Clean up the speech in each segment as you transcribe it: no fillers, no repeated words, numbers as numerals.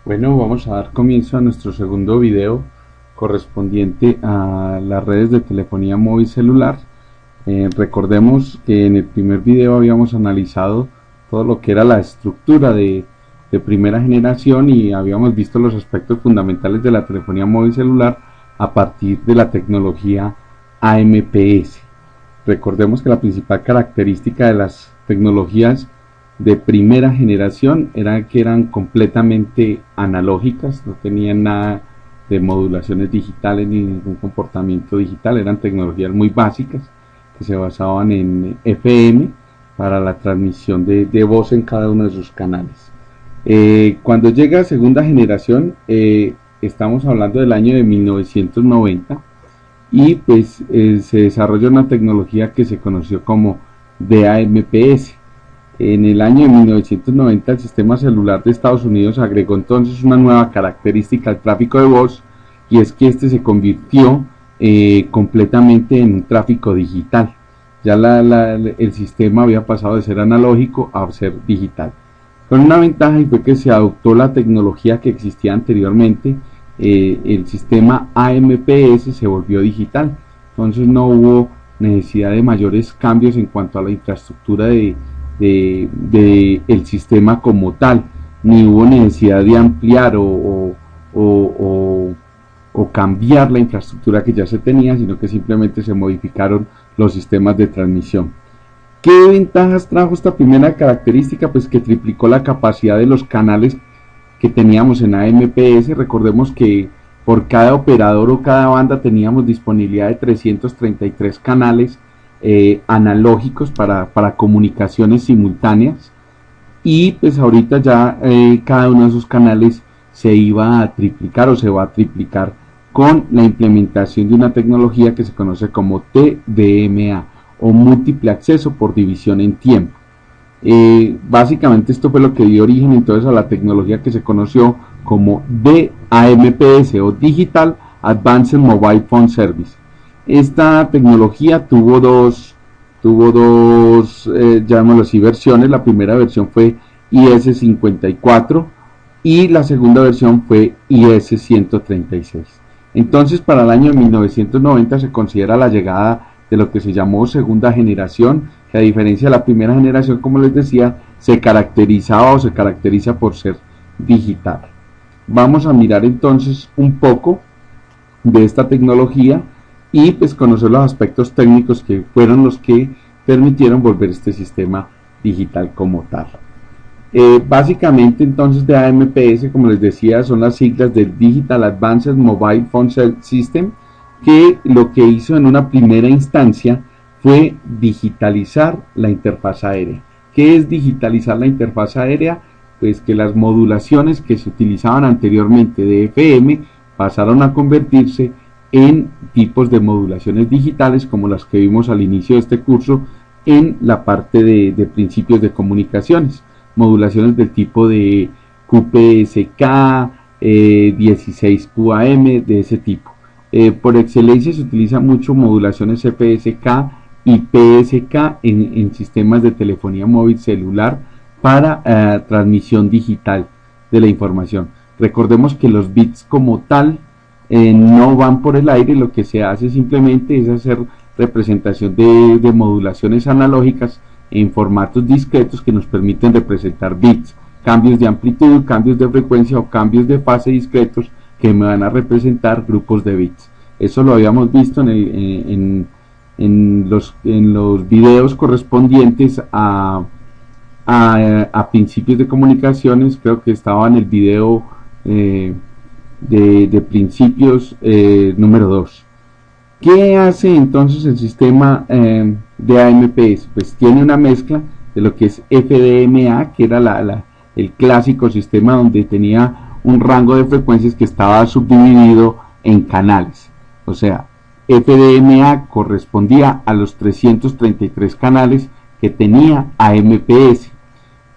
Bueno, vamos a dar comienzo a nuestro segundo video correspondiente a las redes de telefonía móvil celular. Recordemos que en el primer video habíamos analizado todo lo que era la estructura de primera generación y habíamos visto los aspectos fundamentales de la telefonía móvil celular a partir de la tecnología AMPS. Recordemos que la principal característica de las tecnologías de primera generación era que eran completamente analógicas, no tenían nada de modulaciones digitales ni ningún comportamiento digital, eran tecnologías muy básicas que se basaban en FM para la transmisión de voz en cada uno de sus canales. Cuando llega a segunda generación, estamos hablando del año de 1990 y pues se desarrolla una tecnología que se conoció como DAMPS. En el año de 1990 el sistema celular de Estados Unidos agregó entonces una nueva característica al tráfico de voz, y es que este se convirtió completamente en un tráfico digital. Ya el sistema había pasado de ser analógico a ser digital, con una ventaja, y fue que se adoptó la tecnología que existía anteriormente. El sistema AMPS se volvió digital, entonces no hubo necesidad de mayores cambios en cuanto a la infraestructura de el sistema como tal, ni hubo necesidad de ampliar o cambiar la infraestructura que ya se tenía, sino que simplemente se modificaron los sistemas de transmisión. ¿Qué ventajas trajo esta primera característica? Pues que triplicó la capacidad de los canales que teníamos en AMPS. Recordemos que por cada operador o cada banda teníamos disponibilidad de 333 canales analógicos para comunicaciones simultáneas, y pues ahorita ya cada uno de esos canales se iba a triplicar o se va a triplicar con la implementación de una tecnología que se conoce como TDMA o múltiple acceso por división en tiempo. Básicamente esto fue lo que dio origen entonces a la tecnología que se conoció como DAMPS o Digital Advanced Mobile Phone Service. Esta tecnología tuvo dos llamémoslo así, versiones. La primera versión fue IS-54 y la segunda versión fue IS-136. Entonces, para el año 1990 se considera la llegada de lo que se llamó segunda generación, que a diferencia de la primera generación, como les decía, se caracterizaba o se caracteriza por ser digital. Vamos a mirar entonces un poco de esta tecnología y pues conocer los aspectos técnicos que fueron los que permitieron volver este sistema digital como tal. Básicamente entonces de AMPS, como les decía, son las siglas de Digital Advanced Mobile Phone System, que lo que hizo en una primera instancia fue digitalizar la interfaz aérea. ¿Qué es digitalizar la interfaz aérea? Pues que las modulaciones que se utilizaban anteriormente de FM pasaron a convertirse en tipos de modulaciones digitales, como las que vimos al inicio de este curso en la parte de principios de comunicaciones, modulaciones del tipo de QPSK, 16QAM, de ese tipo. Por excelencia se utiliza mucho modulaciones CPSK y PSK en sistemas de telefonía móvil celular para transmisión digital de la información. Recordemos que los bits como tal no van por el aire. Lo que se hace simplemente es hacer representación de modulaciones analógicas en formatos discretos que nos permiten representar bits, cambios de amplitud, cambios de frecuencia o cambios de fase discretos que me van a representar grupos de bits. Eso lo habíamos visto en los videos correspondientes a principios de comunicaciones. Creo que estaba en el video de principios número 2. ¿Qué hace entonces el sistema de AMPS? Pues tiene una mezcla de lo que es FDMA, que era el clásico sistema donde tenía un rango de frecuencias que estaba subdividido en canales. O sea, FDMA correspondía a los 333 canales que tenía AMPS,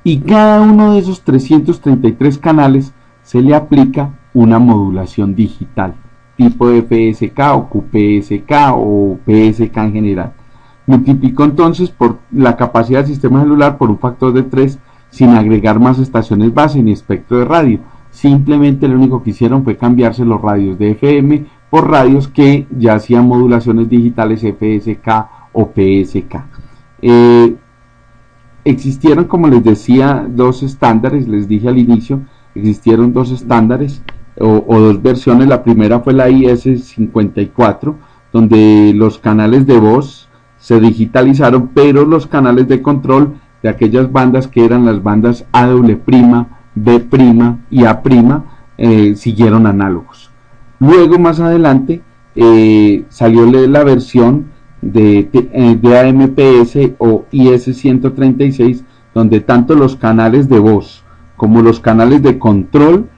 y cada uno de esos 333 canales se le aplica una modulación digital tipo FSK o QPSK o PSK en general. Multiplicó entonces por la capacidad del sistema celular por un factor de 3 sin agregar más estaciones base ni espectro de radio. simplemente lo único que hicieron fue cambiarse los radios de FM por radios que ya hacían modulaciones digitales FSK o PSK. Existieron, como les decía, dos estándares, les dije al inicio, existieron dos estándares o dos versiones. La primera fue la IS-54, donde los canales de voz se digitalizaron, pero los canales de control de aquellas bandas que eran las bandas AW', B' y A' siguieron análogos. Luego, más adelante, salió la versión de AMPS o IS-136, donde tanto los canales de voz como los canales de control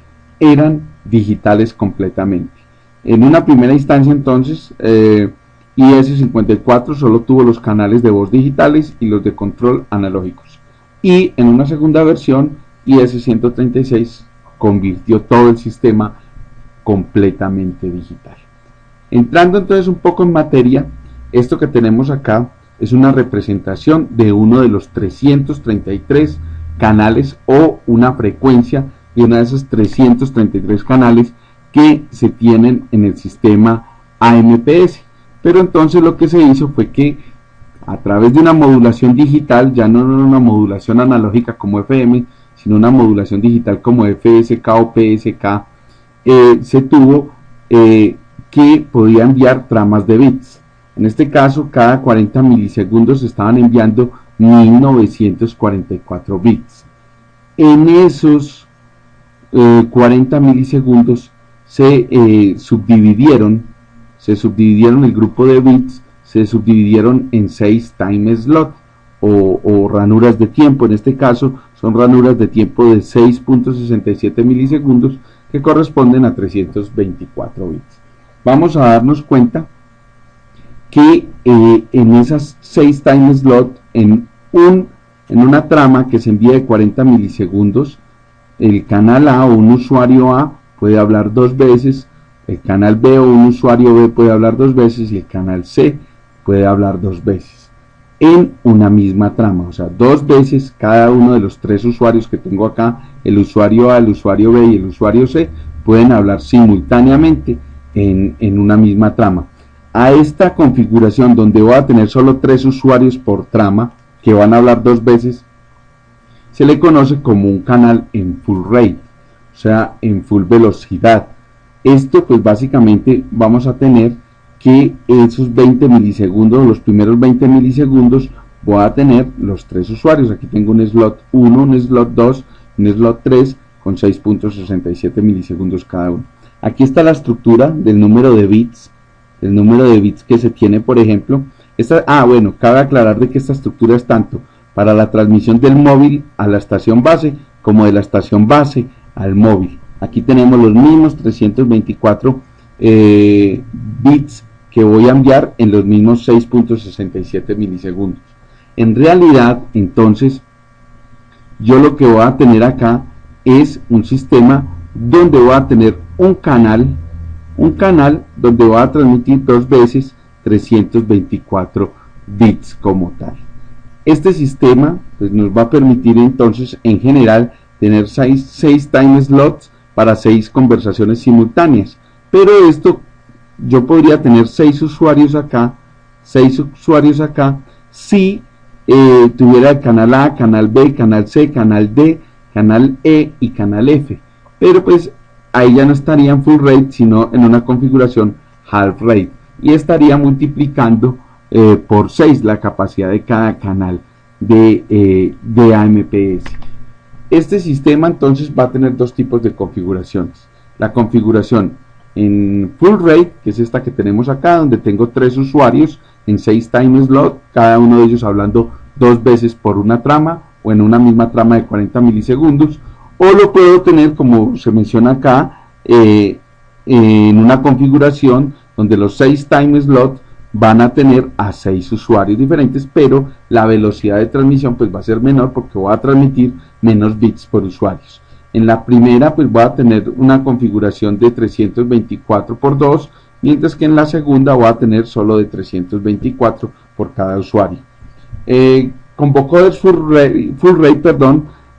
eran digitales completamente. En una primera instancia, entonces, IS-54 solo tuvo los canales de voz digitales y los de control analógicos, y en una segunda versión IS-136 convirtió todo el sistema completamente digital. Entrando entonces un poco en materia, esto que tenemos acá es una representación de uno de los 333 canales o una frecuencia de una de esos 333 canales que se tienen en el sistema AMPS. Pero entonces lo que se hizo fue que a través de una modulación digital, ya no una modulación analógica como FM, sino una modulación digital como FSK o PSK, se tuvo que podía enviar tramas de bits. En este caso, cada 40 milisegundos se estaban enviando 1944 bits. En esos 40 milisegundos se subdividieron el grupo de bits, se subdividieron en 6 time slot o ranuras de tiempo. En este caso son ranuras de tiempo de 6.67 milisegundos que corresponden a 324 bits. Vamos a darnos cuenta que en esas 6 time slot, en una trama que se envía de 40 milisegundos, el canal A o un usuario A puede hablar 2 veces, el canal B o un usuario B puede hablar 2 veces y el canal C puede hablar 2 veces en una misma trama. O sea, 2 veces cada uno de los 3 usuarios que tengo acá, el usuario A, el usuario B y el usuario C, pueden hablar simultáneamente en una misma trama. A esta configuración, donde voy a tener solo 3 usuarios por trama que van a hablar 2 veces, se le conoce como un canal en full rate, o sea, en full velocidad. Esto pues básicamente vamos a tener que esos 20 milisegundos, los primeros 20 milisegundos, voy a tener los 3 usuarios. Aquí tengo un slot 1, un slot 2, un slot 3 con 6.67 milisegundos cada uno. Aquí está la estructura del número de bits, que se tiene, por ejemplo. Bueno, cabe aclarar de que esta estructura es tanto para la transmisión del móvil a la estación base, como de la estación base al móvil. Aquí tenemos los mismos 324 bits que voy a enviar en los mismos 6.67 milisegundos. En realidad, entonces, yo lo que voy a tener acá es un sistema donde voy a tener un canal donde voy a transmitir 2 veces 324 bits como tal. Este sistema pues nos va a permitir entonces en general tener 6 time slots para 6 conversaciones simultáneas, pero esto yo podría tener 6 usuarios acá si tuviera el canal A, canal B, canal C, canal D, canal E y canal F, pero pues ahí ya no estaría en full rate, sino en una configuración half rate, y estaría multiplicando por 6 la capacidad de cada canal de AMPS. Este sistema entonces va a tener 2 tipos de configuraciones: la configuración en full rate, que es esta que tenemos acá, donde tengo 3 usuarios en 6 time slot, cada uno de ellos hablando 2 veces por una trama o en una misma trama de 40 milisegundos, o lo puedo tener, como se menciona acá, en una configuración donde los 6 time slots van a tener a 6 usuarios diferentes, pero la velocidad de transmisión pues va a ser menor porque voy a transmitir menos bits por usuarios. En la primera pues voy a tener una configuración de 324 por 2, mientras que en la segunda voy a tener solo de 324 por cada usuario. Con vocoders full rate,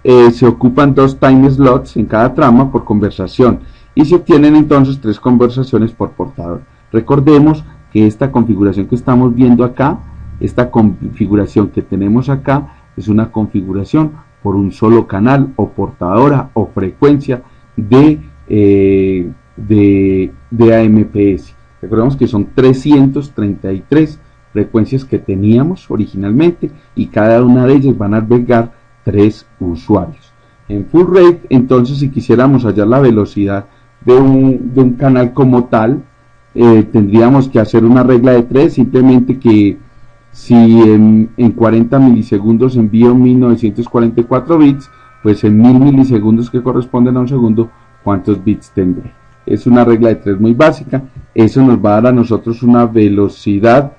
se ocupan 2 time slots en cada trama por conversación y se obtienen entonces 3 conversaciones por portador. Recordemos que esta configuración que estamos viendo acá, esta configuración que tenemos acá, es una configuración por un solo canal o portadora o frecuencia de AMPS. Recordemos que son 333 frecuencias que teníamos originalmente y cada una de ellas van a albergar 3 usuarios. En full rate, entonces, si quisiéramos hallar la velocidad de un canal como tal, tendríamos que hacer una regla de 3, simplemente que si en 40 milisegundos envío 1944 bits, pues en 1000 milisegundos, que corresponden a un segundo, ¿cuántos bits tendré? Es una regla de 3 muy básica. Eso nos va a dar a nosotros una velocidad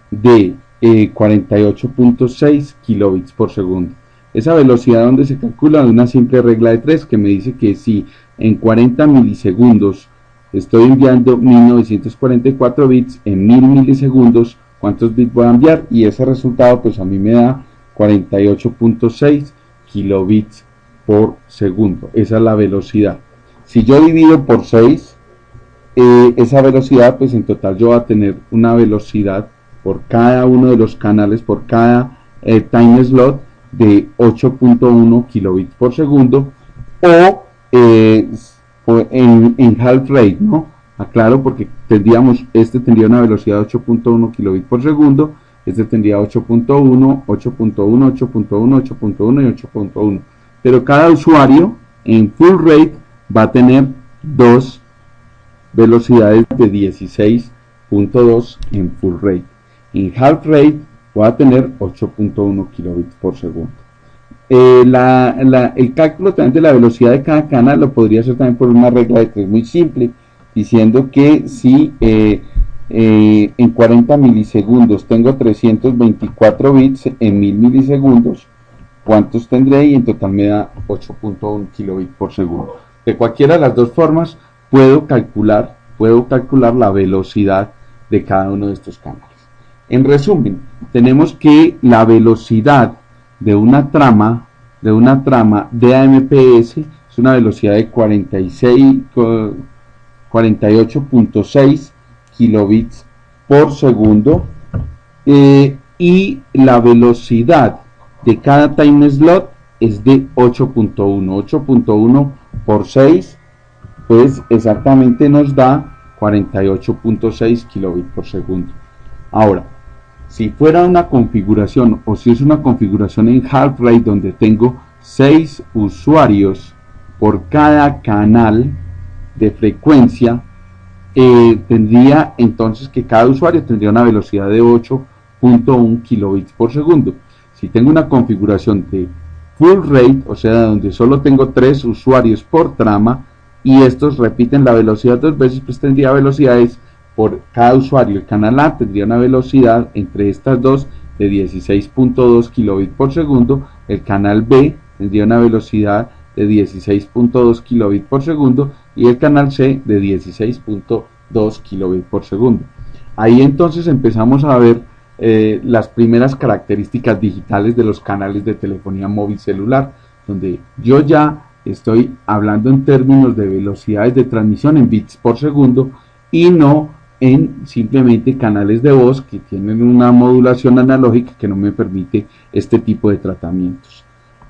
de 48.6 kilobits por segundo. Esa velocidad donde se calcula de una simple regla de 3 que me dice que si en 40 milisegundos estoy enviando 1944 bits, en 1000 milisegundos cuántos bits voy a enviar, y ese resultado pues a mí me da 48.6 kilobits por segundo. Esa es la velocidad. Si yo divido por 6 esa velocidad, pues en total yo voy a tener una velocidad por cada uno de los canales, por cada time slot, de 8.1 kilobits por segundo, o en half rate, ¿no? Aclaro, porque tendríamos, este tendría una velocidad de 8.1 kilobits por segundo, este tendría 8.1, 8.1, 8.1, 8.1 y 8.1. Pero cada usuario en full rate va a tener dos velocidades de 16.2 en full rate. En half rate va a tener 8.1 kilobits por segundo. El cálculo también de la velocidad de cada canal lo podría hacer también por una regla de 3 muy simple, diciendo que si en 40 milisegundos tengo 324 bits, en 1000 milisegundos cuántos tendré, y en total me da 8.1 kilobits por segundo. De cualquiera de las dos formas puedo calcular la velocidad de cada uno de estos canales. En resumen, tenemos que la velocidad de una trama de AMPS es una velocidad de 48.6 kilobits por segundo, y la velocidad de cada time slot es de 8.1 por 6, pues exactamente nos da 48.6 kilobits por segundo. Ahora, si fuera una configuración, o si es una configuración en half rate donde tengo 6 usuarios por cada canal de frecuencia, tendría entonces que cada usuario tendría una velocidad de 8.1 kilobits por segundo. Si tengo una configuración de full rate, o sea, donde solo tengo 3 usuarios por trama y estos repiten la velocidad 2 veces, pues tendría velocidades por cada usuario. El canal A tendría una velocidad entre estas dos de 16.2 kilobits por segundo, el canal B tendría una velocidad de 16.2 kilobits por segundo y el canal C de 16.2 kilobits por segundo. Ahí entonces empezamos a ver las primeras características digitales de los canales de telefonía móvil celular, donde yo ya estoy hablando en términos de velocidades de transmisión en bits por segundo y no en simplemente canales de voz que tienen una modulación analógica que no me permite este tipo de tratamientos.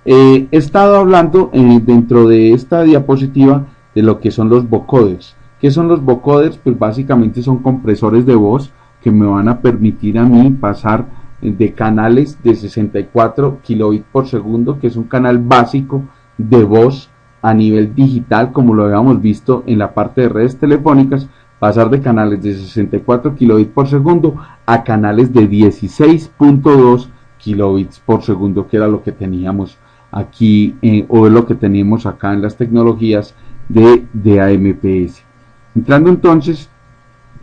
He estado hablando dentro de esta diapositiva de lo que son los vocoders. ¿Qué son los vocoders? Pues básicamente son compresores de voz que me van a permitir a mí pasar de canales de 64 kilobits por segundo, que es un canal básico de voz a nivel digital, como lo habíamos visto en la parte de redes telefónicas, pasar de canales de 64 kilobits por segundo a canales de 16.2 kilobits por segundo, que era lo que teníamos aquí, o lo que teníamos acá en las tecnologías de AMPS. Entrando entonces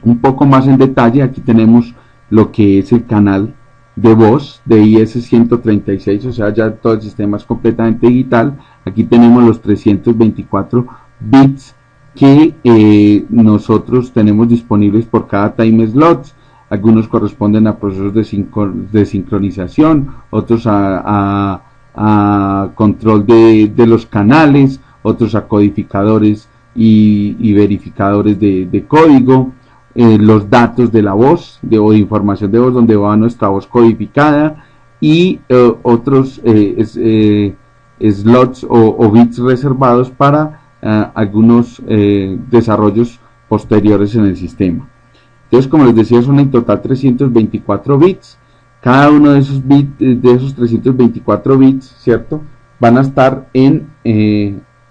un poco más en detalle, aquí tenemos lo que es el canal de voz de IS-136, o sea, ya todo el sistema es completamente digital. Aquí tenemos los 324 bits que nosotros tenemos disponibles por cada time slot. Algunos corresponden a procesos de sincronización, otros a a control de los canales, otros a codificadores y verificadores de código, los datos de la voz o de información de voz donde va nuestra voz codificada y otros slots o bits reservados para algunos desarrollos posteriores en el sistema. Entonces, como les decía, son en total 324 bits. Cada uno de esos bits, de esos 324 bits, ¿cierto?, van a estar en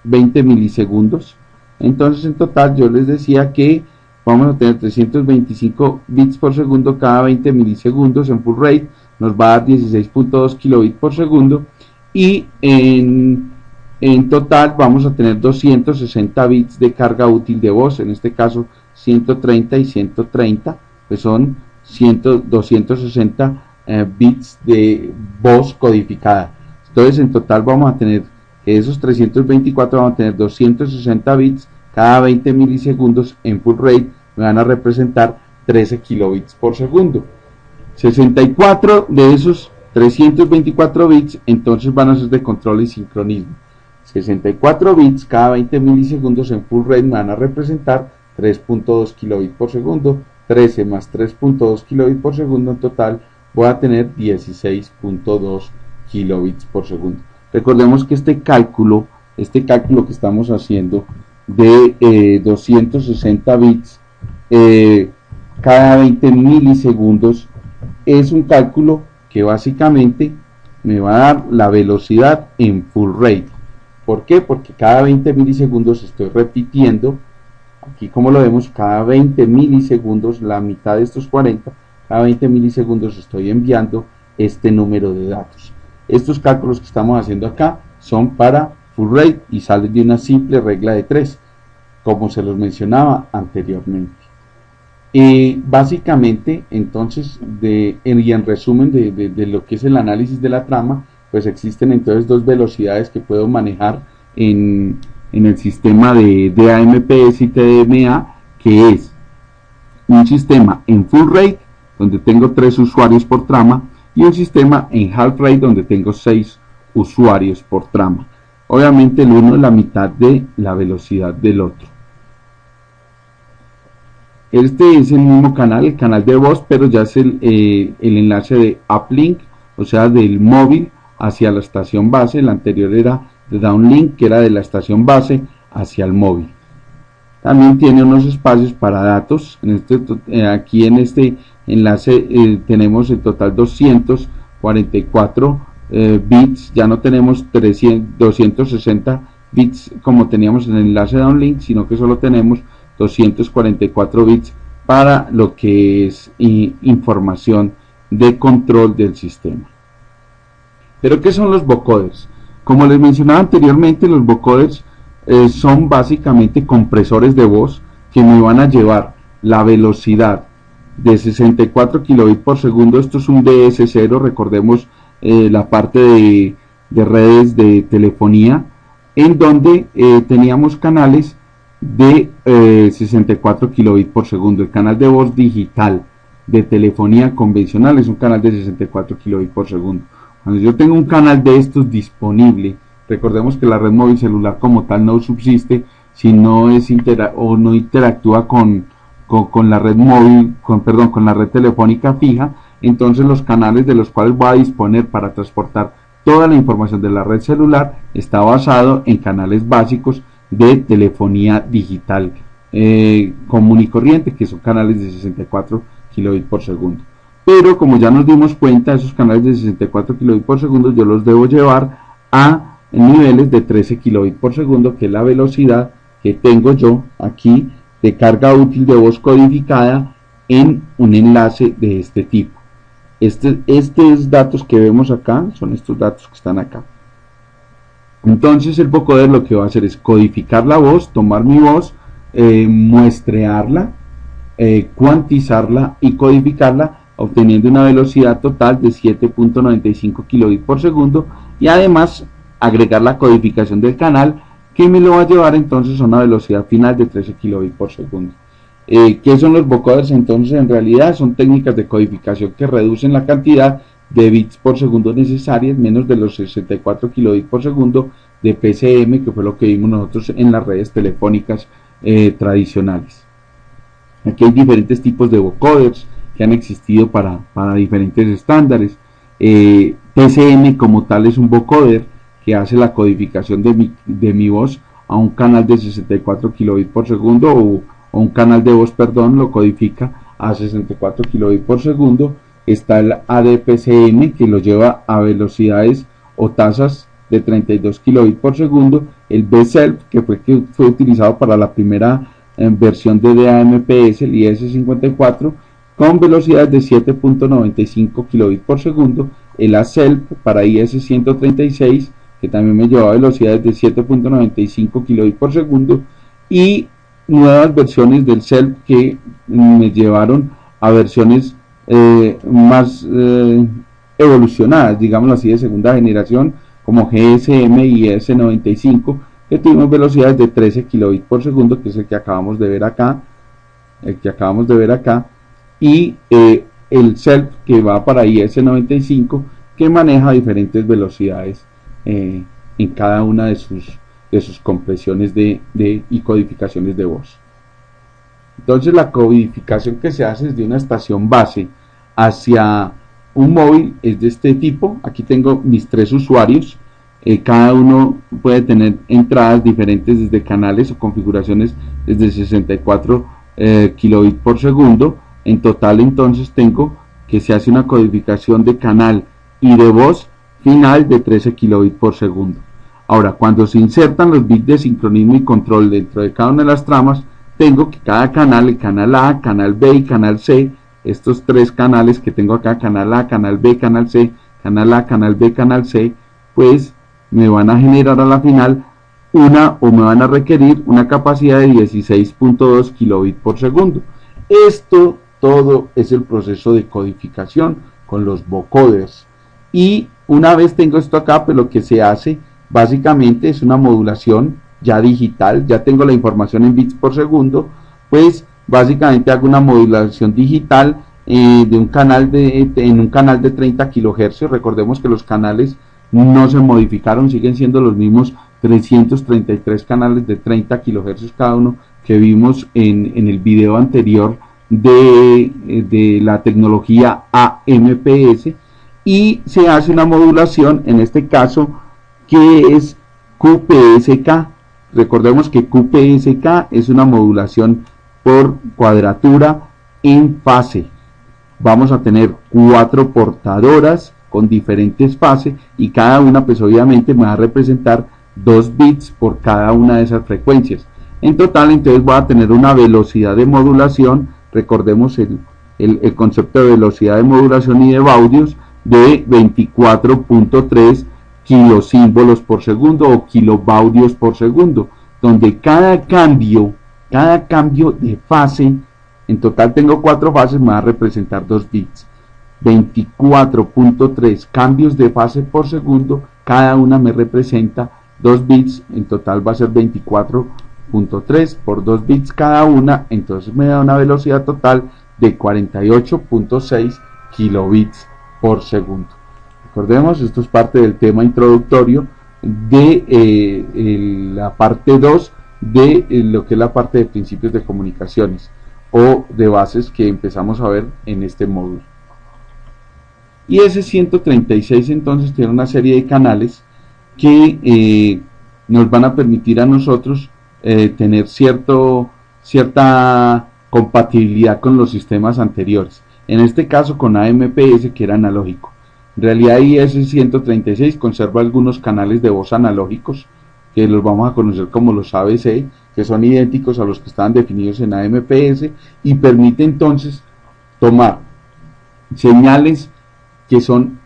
20 milisegundos. Entonces, en total, yo les decía que vamos a tener 325 bits por segundo cada 20 milisegundos en full rate. Nos va a dar 16.2 kilobits por segundo. Y en total vamos a tener 260 bits de carga útil de voz. En este caso, 130 y 130, pues son 260 bits de voz codificada. Entonces en total vamos a tener que esos 324 vamos a tener 260 bits cada 20 milisegundos en full rate, me van a representar 13 kilobits por segundo. 64 de esos 324 bits entonces van a ser de control y sincronismo. 64 bits cada 20 milisegundos en full rate me van a representar 3.2 kilobits por segundo. 13 más 3.2 kilobits por segundo, en total voy a tener 16.2 kilobits por segundo. Recordemos que este cálculo que estamos haciendo de 260 bits cada 20 milisegundos es un cálculo que básicamente me va a dar la velocidad en full rate. ¿Por qué? Porque cada 20 milisegundos estoy repitiendo. Aquí, como lo vemos, cada 20 milisegundos, la mitad de estos 40, cada 20 milisegundos estoy enviando este número de datos. Estos cálculos que estamos haciendo acá son para full rate y salen de una simple regla de 3, como se los mencionaba anteriormente. Básicamente, entonces, y en resumen de lo que es el análisis de la trama, pues existen entonces dos velocidades que puedo manejar en el sistema de AMPS y TDMA, que es un sistema en full rate donde tengo 3 usuarios por trama y un sistema en half rate donde tengo 6 usuarios por trama. Obviamente el uno es la mitad de la velocidad del otro. Este es el mismo canal, el canal de voz, pero ya es el enlace de uplink, o sea, del móvil hacia la estación base. El anterior era de downlink, que era de la estación base hacia el móvil. También tiene unos espacios para datos. Aquí en este enlace tenemos en total 244 bits. Ya no tenemos 260 bits como teníamos en el enlace downlink, sino que solo tenemos 244 bits para lo que es información de control del sistema. ¿Pero qué son los vocoders? Como les mencionaba anteriormente, los vocoders son básicamente compresores de voz que me van a llevar la velocidad de 64 kilobits por segundo. Esto es un DS0, recordemos la parte de redes de telefonía, en donde teníamos canales de 64 kilobits por segundo. El canal de voz digital de telefonía convencional es un canal de 64 kilobits por segundo. Cuando yo tengo un canal de estos disponible, recordemos que la red móvil celular como tal no subsiste si no es no interactúa con la red móvil, con la red telefónica fija. Entonces los canales de los cuales voy a disponer para transportar toda la información de la red celular está basado en canales básicos de telefonía digital común y corriente, que son canales de 64 kilobits por segundo. Pero como ya nos dimos cuenta, esos canales de 64 kilobits por segundo yo los debo llevar a niveles de 13 kilobits por segundo, que es la velocidad que tengo yo aquí de carga útil de voz codificada en un enlace de este tipo. Estos datos que vemos acá son estos datos que están acá. Entonces el vocoder lo que va a hacer es codificar la voz, tomar mi voz, muestrearla, cuantizarla y codificarla, obteniendo una velocidad total de 7.95 kilobits por segundo, y además agregar la codificación del canal, que me lo va a llevar entonces a una velocidad final de 13 kilobits por segundo. ¿Qué son los vocoders? Entonces en realidad son técnicas de codificación que reducen la cantidad de bits por segundo necesarias, menos de los 64 kilobits por segundo de PCM, que fue lo que vimos nosotros en las redes telefónicas tradicionales. Aquí hay diferentes tipos de vocoders que han existido para diferentes estándares. PCM como tal es un vocoder que hace la codificación de mi voz a un canal de 64 kilobits por segundo, o un canal de voz, perdón, lo codifica a 64 kilobits por segundo. Está el ADPCM, que lo lleva a velocidades o tasas de 32 kilobits por segundo. El BSELF, que fue utilizado para la primera versión de DAMPS, el IS54, con velocidades de 7.95 kilobits por segundo. El ASELF para IS136, que también me llevaba velocidades de 7.95 kilobits por segundo, y nuevas versiones del SELF que me llevaron a versiones más evolucionadas, digámoslo así, de segunda generación, como GSM y S95, que tuvimos velocidades de 13 kilobits por segundo, que es el que acabamos de ver acá, y el SELF, que va para IS95, que maneja diferentes velocidades en cada una de sus compresiones y codificaciones de voz. Entonces, la codificación que se hace desde una estación base hacia un móvil es de este tipo. Aquí tengo mis 3 usuarios. Cada uno puede tener entradas diferentes desde canales o configuraciones desde 64 kilobits por segundo. En total, entonces, tengo que se hace una codificación de canal y de voz final de 13 kilobits por segundo. Ahora, cuando se insertan los bits de sincronismo y control dentro de cada una de las tramas, tengo que cada canal, el canal A, canal B y canal C, estos 3 canales que tengo acá, canal A, canal B, canal C, canal A, canal B, canal C, pues me van a generar a la final me van a requerir una capacidad de 16.2 kilobits por segundo. Esto todo es el proceso de codificación con los vocoders. Y una vez tengo esto acá, pues lo que se hace básicamente es una modulación ya digital. Ya tengo la información en bits por segundo, pues básicamente hago una modulación digital de un canal en un canal de 30 kHz. Recordemos que los canales no se modificaron, siguen siendo los mismos 333 canales de 30 kHz cada uno que vimos en el video anterior de la tecnología AMPS, y se hace una modulación, en este caso, que es QPSK. Recordemos que QPSK es una modulación por cuadratura en fase. Vamos a tener 4 portadoras con diferentes fases, y cada una pues obviamente me va a representar 2 bits por cada una de esas frecuencias. En total, entonces voy a tener una velocidad de modulación, recordemos el concepto de velocidad de modulación y de baudios, de 24.3 kilosímbolos por segundo o kilobaudios por segundo, donde cada cambio de fase, en total tengo 4 fases, me va a representar 2 bits. 24.3 cambios de fase por segundo, cada una me representa 2 bits, en total va a ser 24.3 por 2 bits cada una, entonces me da una velocidad total de 48.6 kilobits por segundo. Recordemos, esto es parte del tema introductorio de la parte 2 de lo que es la parte de principios de comunicaciones o de bases que empezamos a ver en este módulo. Y ese 136 entonces tiene una serie de canales que nos van a permitir a nosotros tener cierta compatibilidad con los sistemas anteriores. En este caso con AMPS, que era analógico. En realidad IS136 conserva algunos canales de voz analógicos que los vamos a conocer como los ABC, que son idénticos a los que estaban definidos en AMPS, y permite entonces tomar señales que son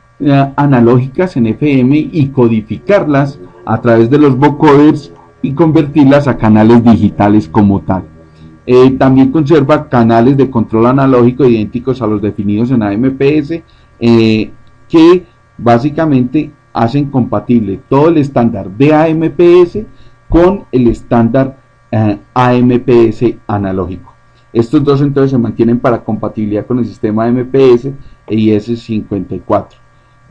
analógicas en FM y codificarlas a través de los vocoders y convertirlas a canales digitales como tal. También conserva canales de control analógico idénticos a los definidos en AMPS, que básicamente hacen compatible todo el estándar de AMPS con el estándar AMPS analógico. Estos dos entonces se mantienen para compatibilidad con el sistema AMPS e IS54.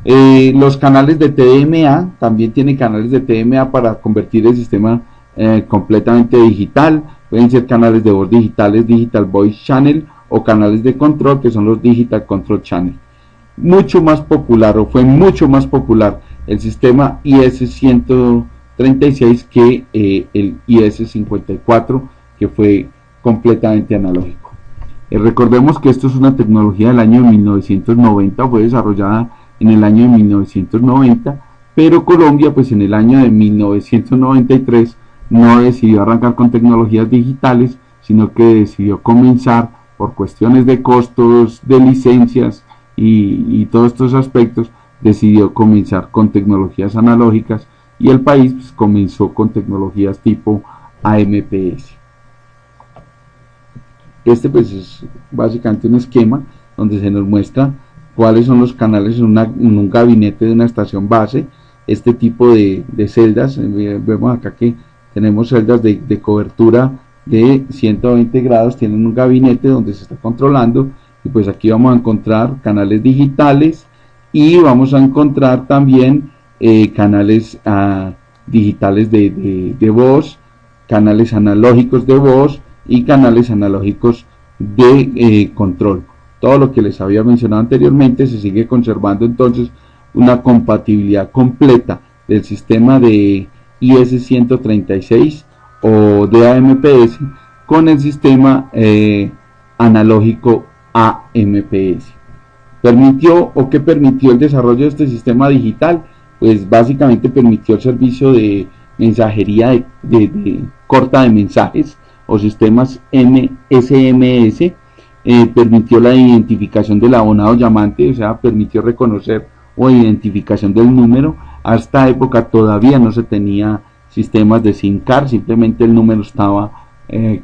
Los canales de TDMA, también tiene canales de TDMA para convertir el sistema completamente digital. Pueden ser canales de voz digitales, Digital Voice Channel, o canales de control, que son los Digital Control Channel. Mucho más popular, o fue mucho más popular, el sistema IS-136 que el IS-54, que fue completamente analógico. Recordemos que esto es una tecnología del año 1990, fue desarrollada en el año de 1990, pero Colombia pues en el año de 1993 no decidió arrancar con tecnologías digitales, sino que decidió comenzar por cuestiones de costos, de licencias y todos estos aspectos, decidió comenzar con tecnologías analógicas, y el país pues comenzó con tecnologías tipo AMPS. Este pues es básicamente un esquema donde se nos muestra cuáles son los canales en un gabinete de una estación base. Este tipo de celdas, vemos acá que tenemos celdas de cobertura de 120 grados, tienen un gabinete donde se está controlando, y pues aquí vamos a encontrar canales digitales, y vamos a encontrar también canales digitales de voz, canales analógicos de voz y canales analógicos de control. Todo lo que les había mencionado anteriormente se sigue conservando, entonces una compatibilidad completa del sistema de IS-136 o de AMPS con el sistema analógico AMPS. ¿Qué permitió el desarrollo de este sistema digital? Pues básicamente permitió el servicio de mensajería de corta de mensajes o sistemas SMS, permitió la identificación del abonado llamante, o sea, permitió reconocer o identificación del número. A esta época todavía no se tenía sistemas de SIM card, simplemente el número estaba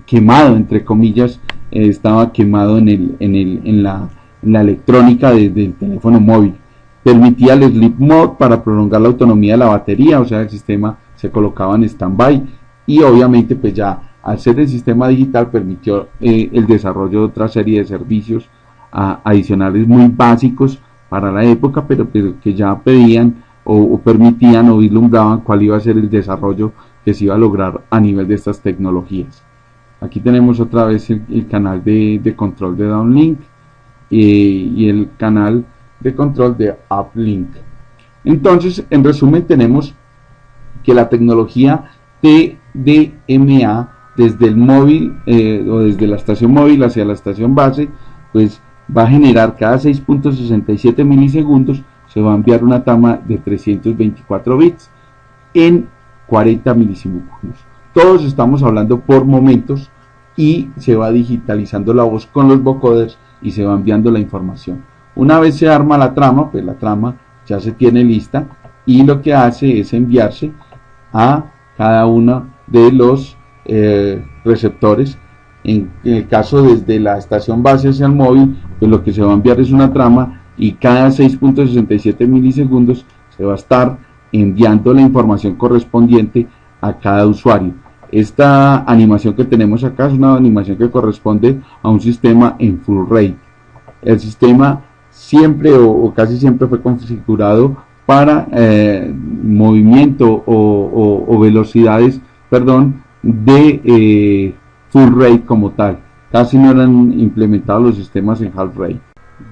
quemado, entre comillas, estaba quemado en la electrónica del teléfono móvil. Permitía el sleep mode para prolongar la autonomía de la batería, o sea, el sistema se colocaba en stand-by, y obviamente pues ya al ser el sistema digital permitió el desarrollo de otra serie de servicios adicionales muy básicos para la época, pero que ya pedían o permitían o vislumbraban cuál iba a ser el desarrollo que se iba a lograr a nivel de estas tecnologías. Aquí tenemos otra vez el canal de control de downlink y el canal de control de uplink. Entonces, en resumen, tenemos que la tecnología TDMA desde el móvil o desde la estación móvil hacia la estación base, pues va a generar cada 6.67 milisegundos, se va a enviar una trama de 324 bits en 40 milisegundos. Todos estamos hablando por momentos, y se va digitalizando la voz con los vocoders y se va enviando la información. Una vez se arma la trama, pues la trama ya se tiene lista, y lo que hace es enviarse a cada uno de los receptores. En el caso desde la estación base hacia el móvil, pues lo que se va a enviar es una trama, y cada 6.67 milisegundos se va a estar enviando la información correspondiente a cada usuario. Esta animación que tenemos acá es una animación que corresponde a un sistema en full rate. El sistema siempre o casi siempre fue configurado para movimiento o velocidades, de full rate como tal. Casi no eran implementados los sistemas en half rate.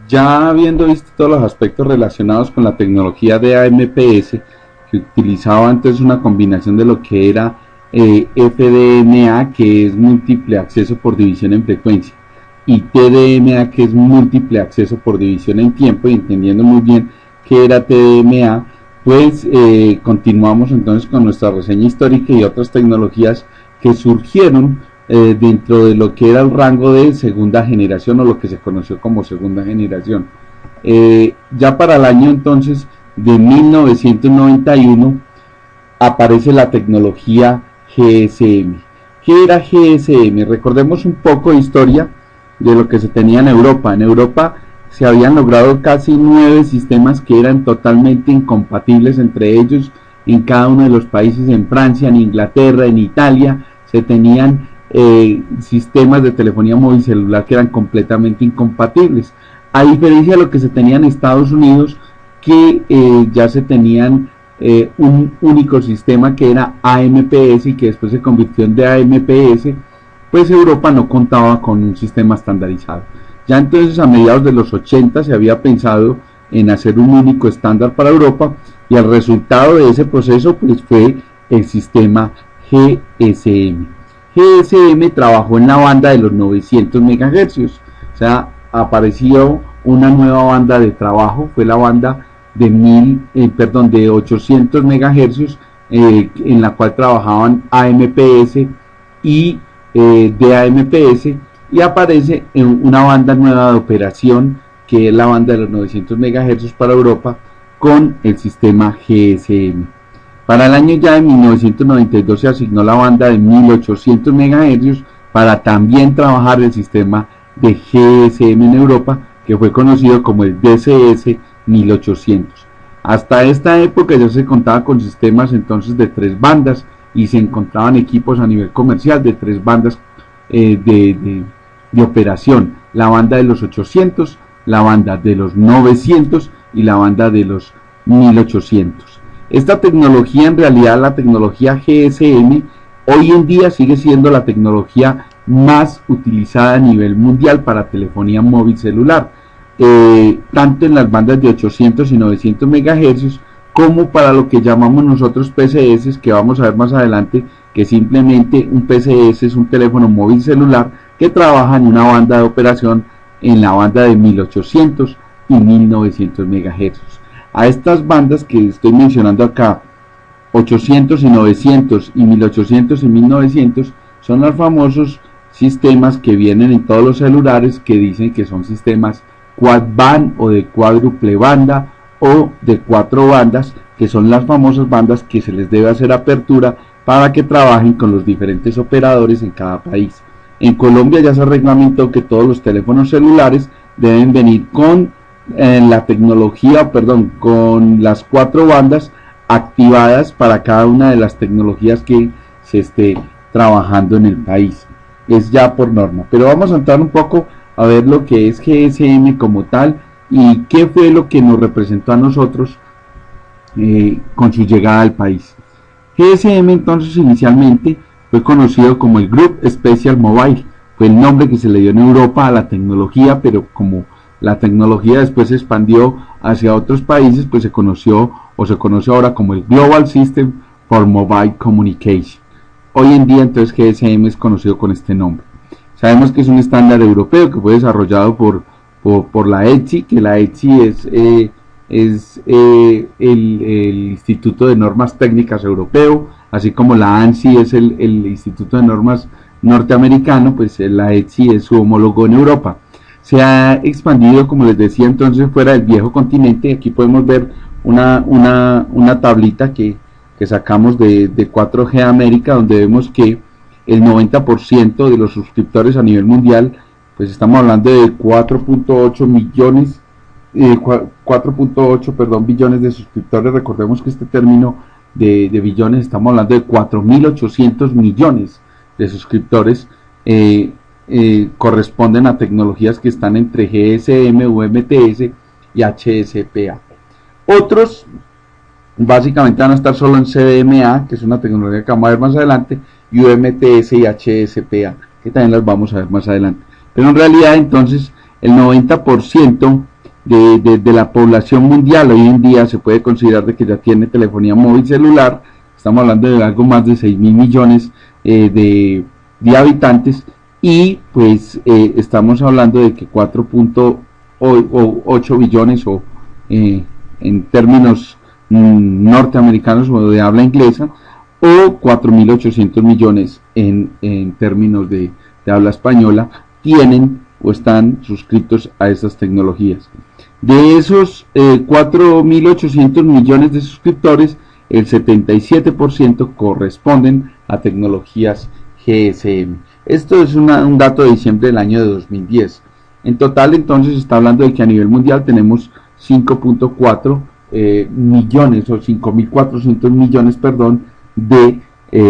Ya habiendo visto todos los aspectos relacionados con la tecnología de AMPS, que utilizaba antes una combinación de lo que era FDMA, que es múltiple acceso por división en frecuencia, y TDMA, que es múltiple acceso por división en tiempo, y entendiendo muy bien qué era TDMA, pues continuamos entonces con nuestra reseña histórica y otras tecnologías que surgieron dentro de lo que era el rango de segunda generación, o lo que se conoció como segunda generación. Ya para el año entonces de 1991 aparece la tecnología GSM. ¿Qué era GSM? Recordemos un poco de historia de lo que se tenía en Europa. En Europa se habían logrado casi 9 sistemas que eran totalmente incompatibles entre ellos. En cada uno de los países, en Francia, en Inglaterra, en Italia, se tenían sistemas de telefonía móvil celular que eran completamente incompatibles, a diferencia de lo que se tenía en Estados Unidos, que ya se tenían un único sistema que era AMPS y que después se convirtió en DAMPS, pues Europa no contaba con un sistema estandarizado. Ya entonces a mediados de los 80 se había pensado en hacer un único estándar para Europa, y el resultado de ese proceso pues fue el sistema GSM. GSM trabajó en la banda de los 900 MHz, o sea, apareció una nueva banda de trabajo, fue la banda de 800 MHz, en la cual trabajaban AMPS y DAMPS, y aparece en una banda nueva de operación que es la banda de los 900 MHz para Europa con el sistema GSM. Para el año ya de 1992 se asignó la banda de 1800 MHz para también trabajar el sistema de GSM en Europa, que fue conocido como el DCS 1800. Hasta esta época ya se contaba con sistemas entonces de 3 bandas y se encontraban equipos a nivel comercial de 3 bandas de operación: la banda de los 800, la banda de los 900 y la banda de los 1800. Esta tecnología, en realidad la tecnología GSM, hoy en día sigue siendo la tecnología más utilizada a nivel mundial para telefonía móvil celular, tanto en las bandas de 800 y 900 MHz como para lo que llamamos nosotros PCS, que vamos a ver más adelante, que simplemente un PCS es un teléfono móvil celular que trabaja en una banda de operación en la banda de 1800 y 1900 MHz. A estas bandas que estoy mencionando acá, 800 y 900 y 1800 y 1900, son los famosos sistemas que vienen en todos los celulares, que dicen que son sistemas quad band o de cuádruple banda o de 4 bandas, que son las famosas bandas que se les debe hacer apertura para que trabajen con los diferentes operadores en cada país. En Colombia ya se reglamentó que todos los teléfonos celulares deben venir con con las 4 bandas activadas para cada una de las tecnologías que se esté trabajando en el país. Es ya por norma. Pero vamos a entrar un poco a ver lo que es GSM como tal y qué fue lo que nos representó a nosotros con su llegada al país. GSM entonces inicialmente fue conocido como el Group Special Mobile, fue el nombre que se le dio en Europa a la tecnología, pero como la tecnología después se expandió hacia otros países, pues se conoce ahora como el Global System for Mobile Communication. Hoy en día entonces GSM es conocido con este nombre. Sabemos que es un estándar europeo que fue desarrollado por la ETSI, que la ETSI es el Instituto de Normas Técnicas Europeo, así como la ANSI es el Instituto de Normas norteamericano, pues la ETSI es su homólogo en Europa. Se ha expandido, como les decía, entonces fuera del viejo continente. Aquí podemos ver una tablita que sacamos de 4G América, donde vemos que el 90% de los suscriptores a nivel mundial, pues estamos hablando de 4.8 billones de suscriptores. Recordemos que este término de billones, estamos hablando de 4.800 millones de suscriptores, corresponden a tecnologías que están entre GSM, UMTS y HSPA. Otros básicamente van a estar solo en CDMA, que es una tecnología que vamos a ver más adelante, y UMTS y HSPA, que también las vamos a ver más adelante. Pero en realidad entonces el 90% de la población mundial hoy en día se puede considerar de que ya tiene telefonía móvil celular. Estamos hablando de algo más de 6.000 millones de habitantes, y pues estamos hablando de que 4.8 billones en términos norteamericanos o de habla inglesa, o 4.800 millones en términos de habla española tienen o están suscritos a estas tecnologías. De esos 4.800 millones de suscriptores, el 77% corresponden a tecnologías GSM. Esto es un dato de diciembre del año de 2010. En total entonces se está hablando de que a nivel mundial tenemos 5.4 millones o 5.400 millones, de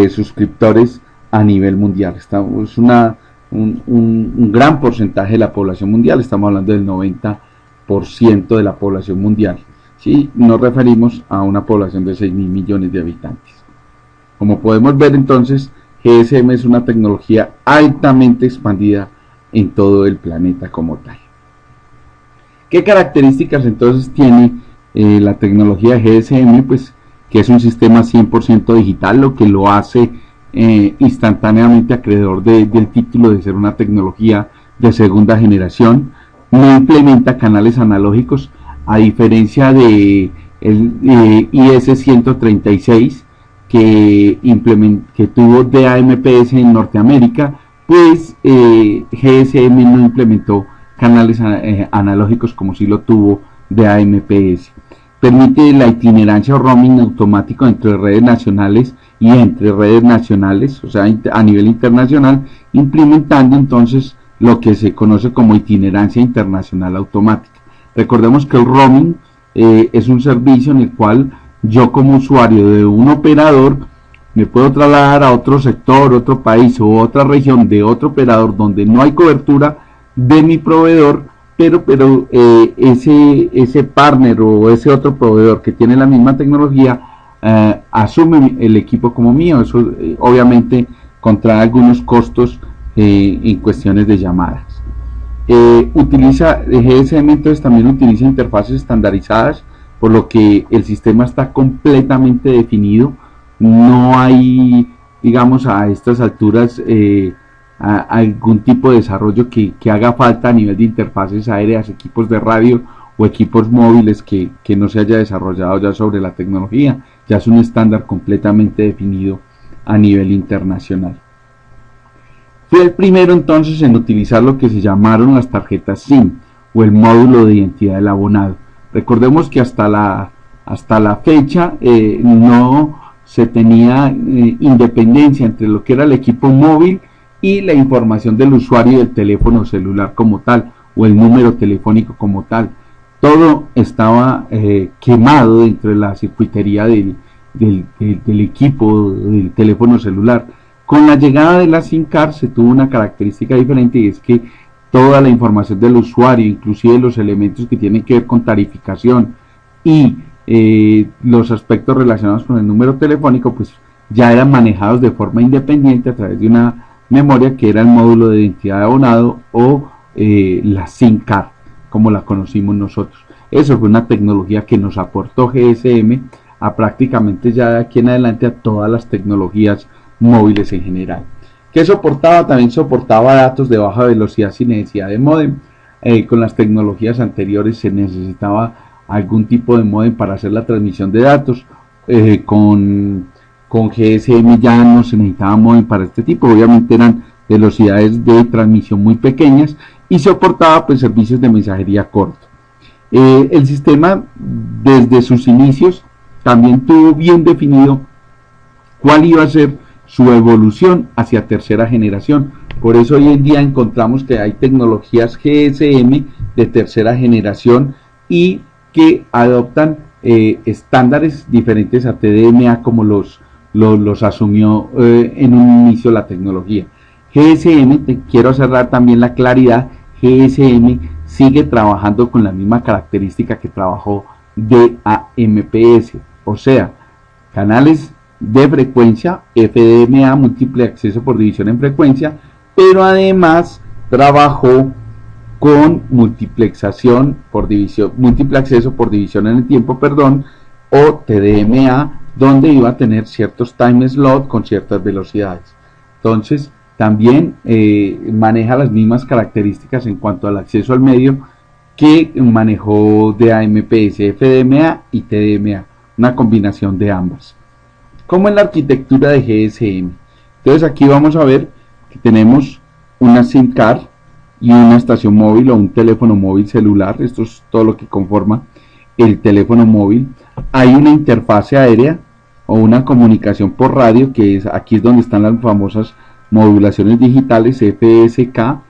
suscriptores a nivel mundial. Es un gran porcentaje de la población mundial, estamos hablando del 90% de la población mundial. ¿sí? Nos referimos a una población de 6.000 millones de habitantes. Como podemos ver entonces, GSM es una tecnología altamente expandida en todo el planeta como tal. ¿Qué características entonces tiene la tecnología GSM? Pues que es un sistema 100% digital, lo que lo hace instantáneamente acreedor del título de ser una tecnología de segunda generación. No implementa canales analógicos, a diferencia de el IS-136 que tuvo DAMPS en Norteamérica, pues GSM no implementó canales analógicos como si lo tuvo DAMPS. Permite la itinerancia o roaming automático entre redes nacionales y entre redes nacionales, o sea, a nivel internacional, implementando entonces lo que se conoce como itinerancia internacional automática. Recordemos que el roaming es un servicio en el cual yo como usuario de un operador me puedo trasladar a otro sector, otro país o otra región de otro operador donde no hay cobertura de mi proveedor, pero ese partner o ese otro proveedor que tiene la misma tecnología asume el equipo como mío. Eso obviamente contrae algunos costos en cuestiones de llamadas. GSM entonces también utiliza interfaces estandarizadas, por lo que el sistema está completamente definido. No hay, digamos, a estas alturas algún tipo de desarrollo que haga falta a nivel de interfaces aéreas, equipos de radio o equipos móviles que no se haya desarrollado ya sobre la tecnología. Ya es un estándar completamente definido a nivel internacional. Fue el primero entonces en utilizar lo que se llamaron las tarjetas SIM o el módulo de identidad del abonado. Recordemos que hasta la fecha no se tenía independencia entre lo que era el equipo móvil y la información del usuario del teléfono celular como tal o el número telefónico como tal. Todo estaba quemado dentro de la circuitería del equipo del teléfono celular. Con la llegada de la SIM card se tuvo una característica diferente, y es que toda la información del usuario, inclusive los elementos que tienen que ver con tarificación y los aspectos relacionados con el número telefónico, pues ya eran manejados de forma independiente a través de una memoria que era el módulo de identidad de abonado o la SIM card, como la conocimos nosotros. Eso fue una tecnología que nos aportó GSM a prácticamente ya de aquí en adelante a todas las tecnologías móviles en general. ¿Qué soportaba? También soportaba datos de baja velocidad sin necesidad de módem. Con las tecnologías anteriores se necesitaba algún tipo de módem para hacer la transmisión de datos. Con GSM ya no se necesitaba módem para este tipo. Obviamente eran velocidades de transmisión muy pequeñas y soportaba pues servicios de mensajería corta. El sistema desde sus inicios también tuvo bien definido cuál iba a ser su evolución hacia tercera generación. Por eso hoy en día encontramos que hay tecnologías GSM de tercera generación y que adoptan estándares diferentes a TDMA como los asumió en un inicio la tecnología. GSM, te quiero cerrar también la claridad, GSM sigue trabajando con la misma característica que trabajó DAMPS, o sea, canales de frecuencia, FDMA, múltiple acceso por división en frecuencia, pero además trabajó con multiplexación por división, múltiple acceso por división en el tiempo, o TDMA, donde iba a tener ciertos time slot con ciertas velocidades. Entonces también maneja las mismas características en cuanto al acceso al medio que manejó DAMPS, FDMA y TDMA, una combinación de ambas. Como en la arquitectura de GSM. Entonces aquí vamos a ver que tenemos una SIM card y una estación móvil o un teléfono móvil celular. Esto es todo lo que conforma el teléfono móvil. Hay una interfase aérea o una comunicación por radio, que es aquí es donde están las famosas modulaciones digitales FSK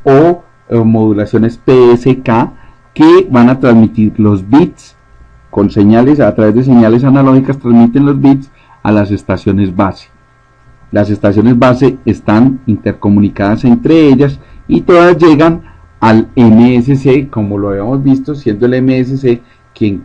o modulaciones PSK, que van a transmitir los bits con señales, a través de señales analógicas transmiten los bits a las estaciones base. Las estaciones base están intercomunicadas entre ellas y todas llegan al MSC, como lo habíamos visto, siendo el MSC quien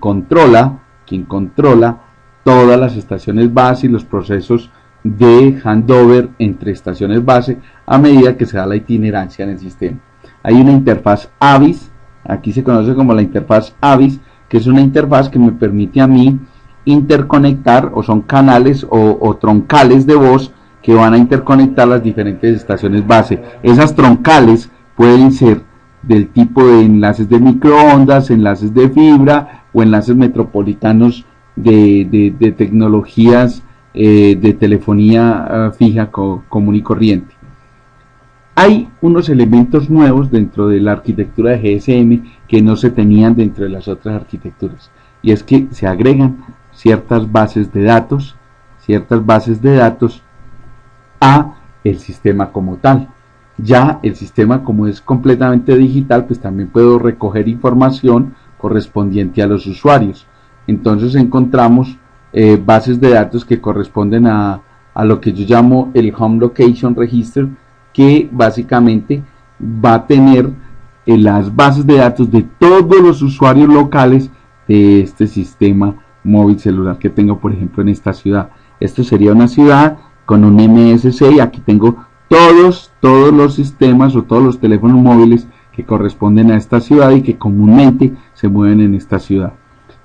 controla todas las estaciones base y los procesos de handover entre estaciones base a medida que se da la itinerancia en el sistema. Hay una interfaz AVIS, aquí se conoce como la interfaz AVIS, que es una interfaz que me permite a mí interconectar, o son canales o troncales de voz que van a interconectar las diferentes estaciones base. Esas troncales pueden ser del tipo de enlaces de microondas, enlaces de fibra o enlaces metropolitanos de tecnologías de telefonía fija común y corriente. Hay unos elementos nuevos dentro de la arquitectura de GSM que no se tenían dentro de las otras arquitecturas, y es que se agregan ciertas bases de datos a el sistema como tal. Ya el sistema, como es completamente digital, pues también puedo recoger información correspondiente a los usuarios. Entonces encontramos bases de datos que corresponden a lo que yo llamo el Home Location Register, que básicamente va a tener las bases de datos de todos los usuarios locales de este sistema móvil celular que tengo, por ejemplo, en esta ciudad. Esto sería una ciudad con un MSC, y aquí tengo todos los sistemas o todos los teléfonos móviles que corresponden a esta ciudad y que comúnmente se mueven en esta ciudad.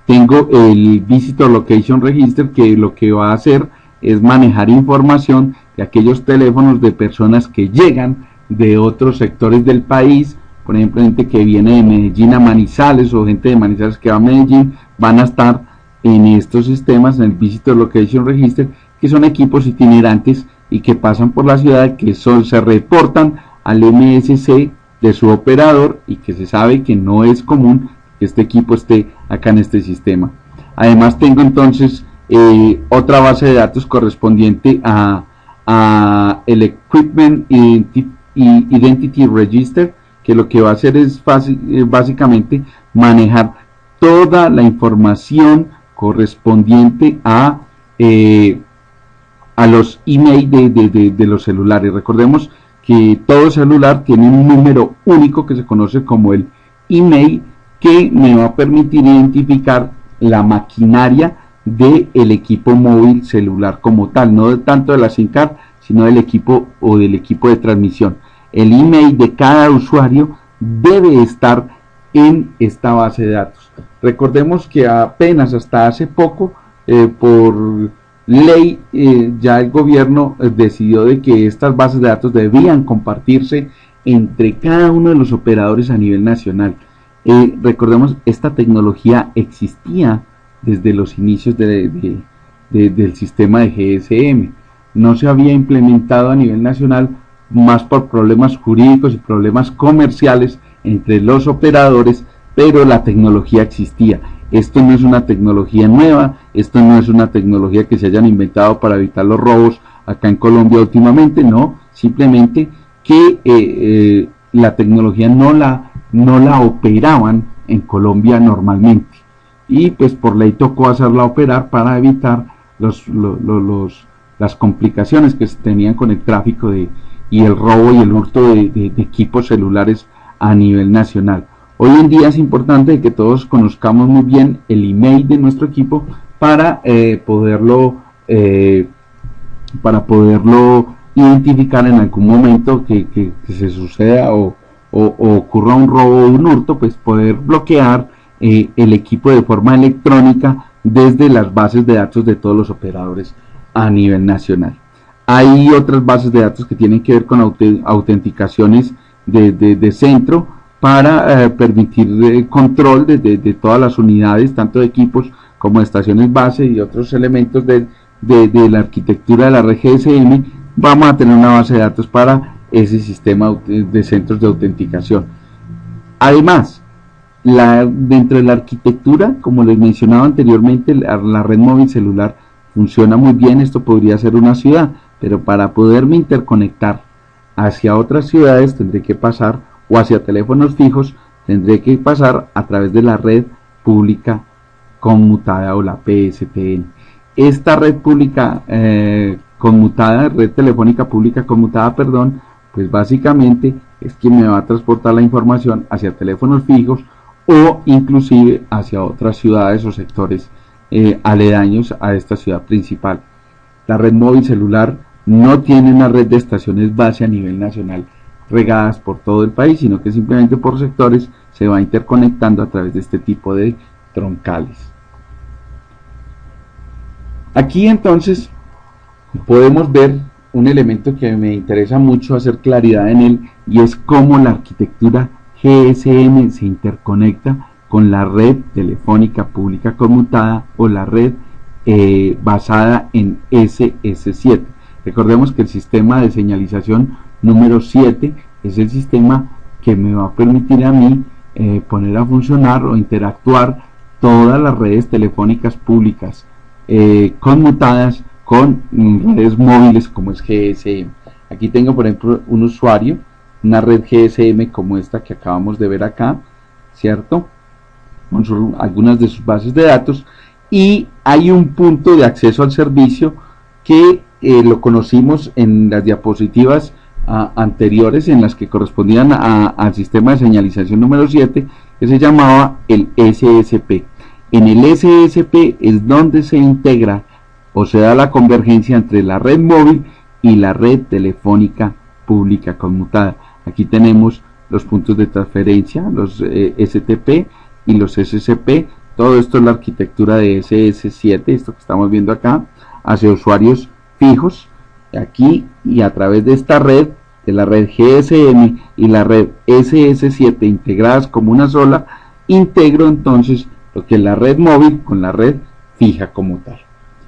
Tengo el Visitor Location Register, que lo que va a hacer es manejar información de aquellos teléfonos de personas que llegan de otros sectores del país. Por ejemplo, gente que viene de Medellín a Manizales, o gente de Manizales que va a Medellín, van a estar en estos sistemas, en el Visitor Location Register, que son equipos itinerantes y que pasan por la ciudad, que se reportan al MSC de su operador, y que se sabe que no es común que este equipo esté acá en este sistema. Además tengo entonces otra base de datos correspondiente a el Equipment Identity Register, que lo que va a hacer es básicamente manejar toda la información correspondiente a los email de los celulares. Recordemos que todo celular tiene un número único que se conoce como el email, que me va a permitir identificar la maquinaria del equipo móvil celular como tal, no tanto de la SIM card, sino del equipo o del equipo de transmisión. El email de cada usuario debe estar en esta base de datos. Recordemos que apenas hasta hace poco, por ley, ya el gobierno decidió de que estas bases de datos debían compartirse entre cada uno de los operadores a nivel nacional. Recordemos, esta tecnología existía desde los inicios del sistema de GSM. No se había implementado a nivel nacional, más por problemas jurídicos y problemas comerciales entre los operadores, pero la tecnología existía. Esto no es una tecnología nueva, esto no es una tecnología que se hayan inventado para evitar los robos acá en Colombia últimamente, no, simplemente que la tecnología no la operaban en Colombia normalmente, y pues por ley tocó hacerla operar para evitar las complicaciones que se tenían con el tráfico y el robo y el hurto de equipos celulares a nivel nacional. Hoy en día es importante que todos conozcamos muy bien el email de nuestro equipo para poderlo identificar en algún momento que se suceda o ocurra un robo o un hurto, pues poder bloquear el equipo de forma electrónica desde las bases de datos de todos los operadores a nivel nacional. Hay otras bases de datos que tienen que ver con autenticaciones de centro para permitir control de todas las unidades, tanto de equipos como de estaciones base y otros elementos de la arquitectura de la red GSM. Vamos a tener una base de datos para ese sistema de centros de autenticación. Además, dentro de la arquitectura, como les mencionaba anteriormente, la red móvil celular funciona muy bien. Esto podría ser una ciudad, pero para poderme interconectar hacia otras ciudades tendré que pasar, o hacia teléfonos fijos, tendré que pasar a través de la red pública conmutada, o la PSTN. Esta red pública conmutada, red telefónica pública conmutada, perdón, pues básicamente es quien me va a transportar la información hacia teléfonos fijos o inclusive hacia otras ciudades o sectores aledaños a esta ciudad principal. La red móvil celular no tiene una red de estaciones base a nivel nacional regadas por todo el país, sino que simplemente por sectores se va interconectando a través de este tipo de troncales. Aquí entonces podemos ver un elemento que me interesa mucho hacer claridad en él, y es cómo la arquitectura GSM se interconecta con la red telefónica pública conmutada o la red basada en SS7. Recordemos que el sistema de señalización número 7 es el sistema que me va a permitir a mí poner a funcionar o interactuar todas las redes telefónicas públicas conmutadas con redes móviles como es GSM. Aquí tengo por ejemplo un usuario, una red GSM como esta que acabamos de ver acá, ¿cierto? Con algunas de sus bases de datos, y hay un punto de acceso al servicio que lo conocimos en las diapositivas anteriores, en las que correspondían al sistema de señalización número 7, que se llamaba el SSP. En el SSP es donde se integra o se da la convergencia entre la red móvil y la red telefónica pública conmutada. Aquí tenemos los puntos de transferencia, los STP y los SSP. Todo esto es la arquitectura de SS7, esto que estamos viendo acá, hacia usuarios fijos, aquí, y a través de esta red, de la red GSM y la red SS7 integradas como una sola, integro entonces lo que es la red móvil con la red fija como tal.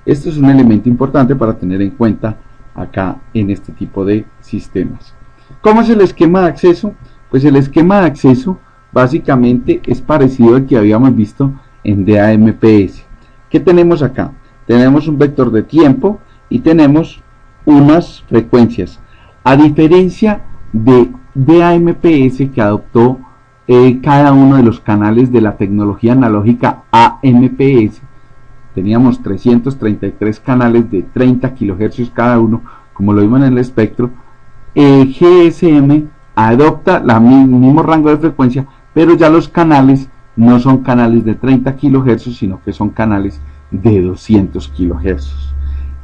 Esto es un elemento importante para tener en cuenta acá en este tipo de sistemas. ¿Cómo es el esquema de acceso? Pues el esquema de acceso básicamente es parecido al que habíamos visto en DAMPS. ¿Qué tenemos acá? Tenemos un vector de tiempo y tenemos unas frecuencias. A diferencia de DAMPS, que adoptó cada uno de los canales de la tecnología analógica AMPS, teníamos 333 canales de 30 kHz cada uno, como lo vimos en el espectro. GSM adopta el mismo rango de frecuencia, pero ya los canales no son canales de 30 kHz, sino que son canales de 200 kHz.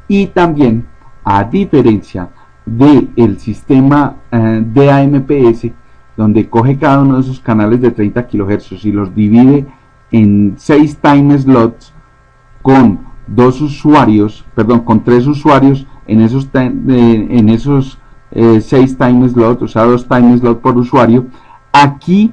Y también, a diferencia del sistema de AMPS, donde coge cada uno de esos canales de 30 kHz y los divide en 6 time slots con con 3 usuarios en esos 6 time slots, o sea 2 time slots por usuario. Aquí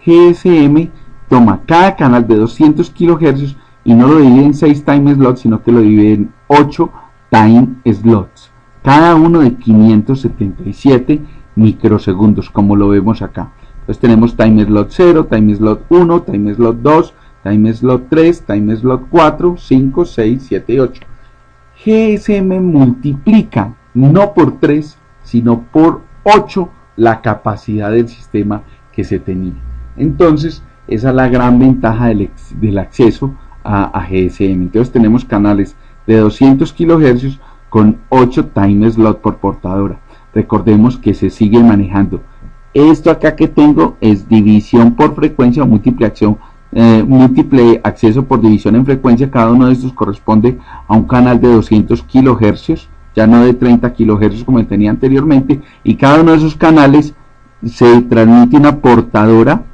GSM toma cada canal de 200 kHz y no lo divide en 6 time slots, sino que lo divide en 8 time slots, cada uno de 577 microsegundos, como lo vemos acá. Entonces tenemos time slot 0, time slot 1, time slot 2, time slot 3, time slot 4, 5, 6, 7 y 8. GSM multiplica no por 3, sino por 8 la capacidad del sistema que se tenía. Entonces, esa es la gran ventaja del acceso a GSM. Entonces tenemos canales de 200 kHz con 8 time slot por portadora. Recordemos que se sigue manejando. Esto acá que tengo es división por frecuencia o múltiple acceso por división en frecuencia. Cada uno de estos corresponde a un canal de 200 kHz, ya no de 30 kHz como tenía anteriormente, y cada uno de esos canales se transmite una portadora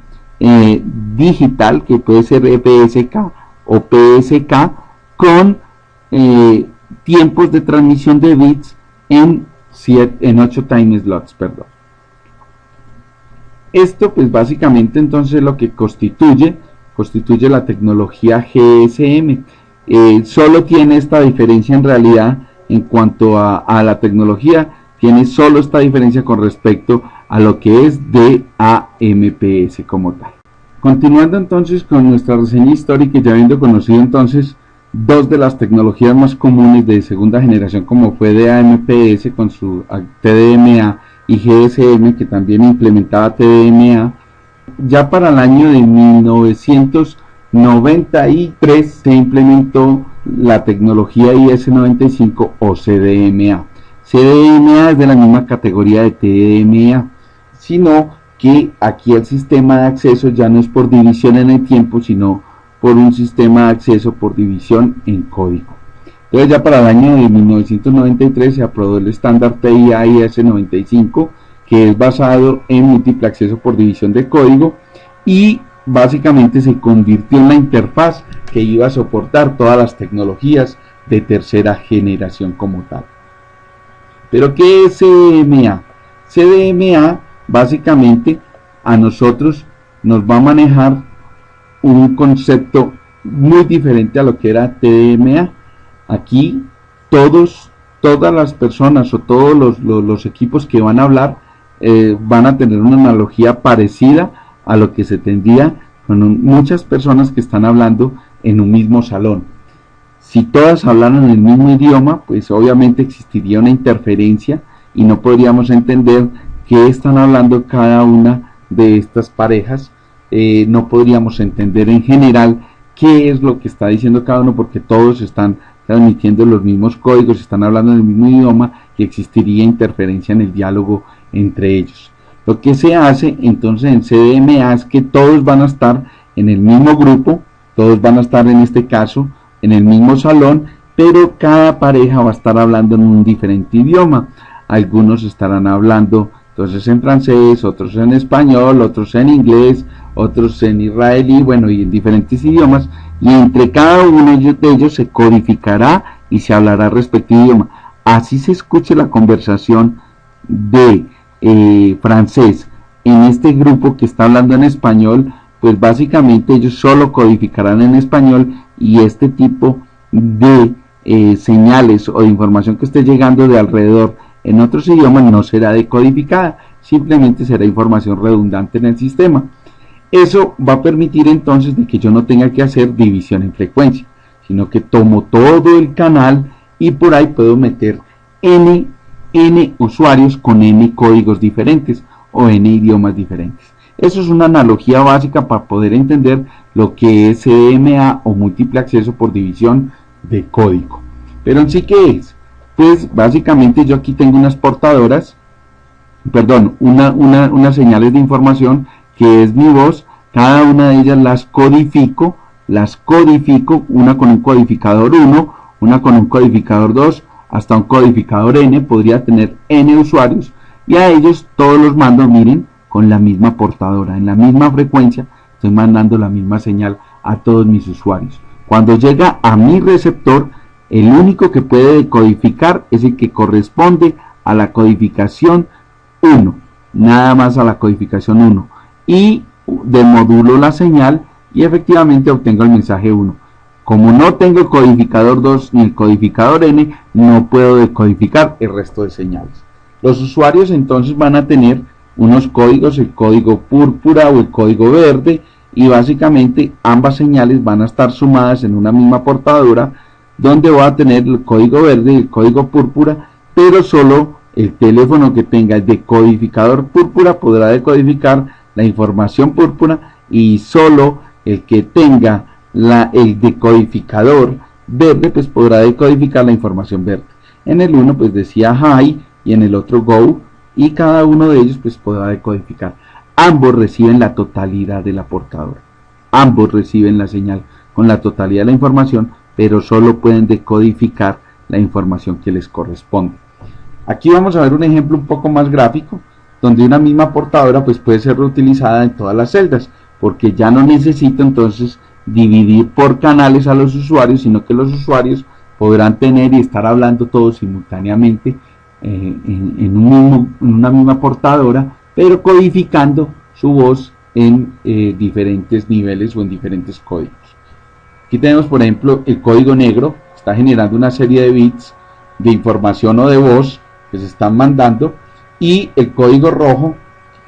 digital, que puede ser EPSK o PSK, con tiempos de transmisión de bits en 8 time slots, perdón. Esto pues básicamente entonces lo que constituye la tecnología GSM. Solo tiene esta diferencia en realidad en cuanto a la tecnología, tiene solo esta diferencia con respecto a lo que es DAMPS como tal. Continuando entonces con nuestra reseña histórica, y ya habiendo conocido entonces dos de las tecnologías más comunes de segunda generación, como fue DAMPS con su TDMA y GSM, que también implementaba TDMA, ya para el año de 1993 se implementó la tecnología IS-95 o CDMA. CDMA es de la misma categoría de TDMA, sino que aquí el sistema de acceso ya no es por división en el tiempo, sino por un sistema de acceso por división en código. Entonces ya para el año de 1993 se aprobó el estándar TI-AIS 95, que es basado en múltiple acceso por división de código, y básicamente se convirtió en la interfaz que iba a soportar todas las tecnologías de tercera generación como tal. Pero ¿qué es CDMA? CDMA básicamente a nosotros nos va a manejar un concepto muy diferente a lo que era TDMA. Aquí todas las personas o todos los equipos que van a hablar van a tener una analogía parecida a lo que se tendría con muchas personas que están hablando en un mismo salón. Si todas hablaran el mismo idioma, pues obviamente existiría una interferencia y no podríamos entender qué están hablando cada una de estas parejas. No podríamos entender en general qué es lo que está diciendo cada uno, porque todos están transmitiendo los mismos códigos, están hablando en el mismo idioma y existiría interferencia en el diálogo entre ellos. Lo que se hace entonces en CDMA es que todos van a estar en el mismo grupo, todos van a estar en este caso en el mismo salón, pero cada pareja va a estar hablando en un diferente idioma. Algunos estarán hablando entonces en francés, otros en español, otros en inglés, otros en israelí, bueno, y en diferentes idiomas, y entre cada uno de ellos se codificará y se hablará respectivo idioma. Así se escuche la conversación de francés en este grupo que está hablando en español, pues básicamente ellos solo codificarán en español, y este tipo de señales o de información que esté llegando de alrededor en otros idiomas no será decodificada, simplemente será información redundante en el sistema. Eso va a permitir entonces de que yo no tenga que hacer división en frecuencia, sino que tomo todo el canal y por ahí puedo meter n usuarios con n códigos diferentes o n idiomas diferentes. Eso es una analogía básica para poder entender lo que es CDMA o múltiple acceso por división de código. Pero en sí, ¿qué es? Pues básicamente yo aquí tengo unas portadoras, perdón, unas señales de información que es mi voz. Cada una de ellas las codifico, una con un codificador 1, una con un codificador 2, hasta un codificador n, podría tener n usuarios, y a ellos todos los mando, miren, con la misma portadora, en la misma frecuencia, estoy mandando la misma señal a todos mis usuarios. Cuando llega a mi receptor, el único que puede decodificar es el que corresponde a la codificación 1, nada más a la codificación 1, y demodulo la señal y efectivamente obtengo el mensaje 1. Como no tengo el codificador 2 ni el codificador n, no puedo decodificar el resto de señales. Los usuarios entonces van a tener unos códigos, el código púrpura o el código verde, y básicamente ambas señales van a estar sumadas en una misma portadora, donde voy a tener el código verde y el código púrpura, pero solo el teléfono que tenga el decodificador púrpura podrá decodificar la información púrpura, y solo el que tenga el decodificador verde pues podrá decodificar la información verde. En el uno pues decía hi y en el otro go, y cada uno de ellos pues podrá decodificar. Ambos reciben la totalidad de la portadora, ambos reciben la señal con la totalidad de la información, pero solo pueden decodificar la información que les corresponde. Aquí vamos a ver un ejemplo un poco más gráfico, donde una misma portadora pues puede ser reutilizada en todas las celdas, porque ya no necesito entonces dividir por canales a los usuarios, sino que los usuarios podrán tener y estar hablando todos simultáneamente en una misma portadora, pero codificando su voz en diferentes niveles o en diferentes códigos. Aquí tenemos por ejemplo el código negro, está generando una serie de bits de información o de voz que se están mandando, y el código rojo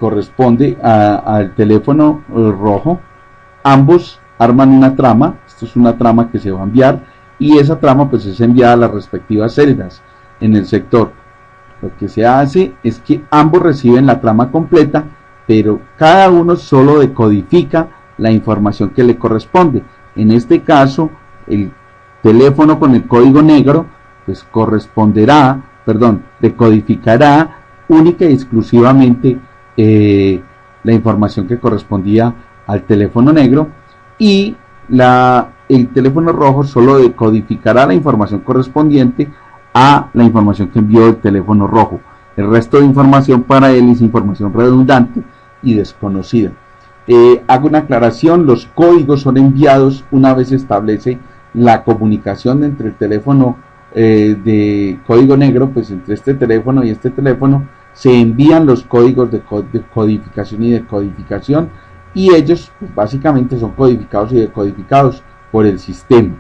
corresponde al teléfono rojo. Ambos arman una trama, esto es una trama que se va a enviar, y esa trama pues es enviada a las respectivas celdas en el sector. Lo que se hace es que ambos reciben la trama completa, pero cada uno solo decodifica la información que le corresponde. En este caso, el teléfono con el código negro pues decodificará única y exclusivamente la información que correspondía al teléfono negro, y el teléfono rojo solo decodificará la información correspondiente a la información que envió el teléfono rojo. El resto de información para él es información redundante y desconocida. Hago una aclaración: los códigos son enviados una vez se establece la comunicación entre el teléfono de código negro, pues entre este teléfono y este teléfono se envían los códigos de codificación y decodificación, y ellos pues, básicamente son codificados y decodificados por el sistema.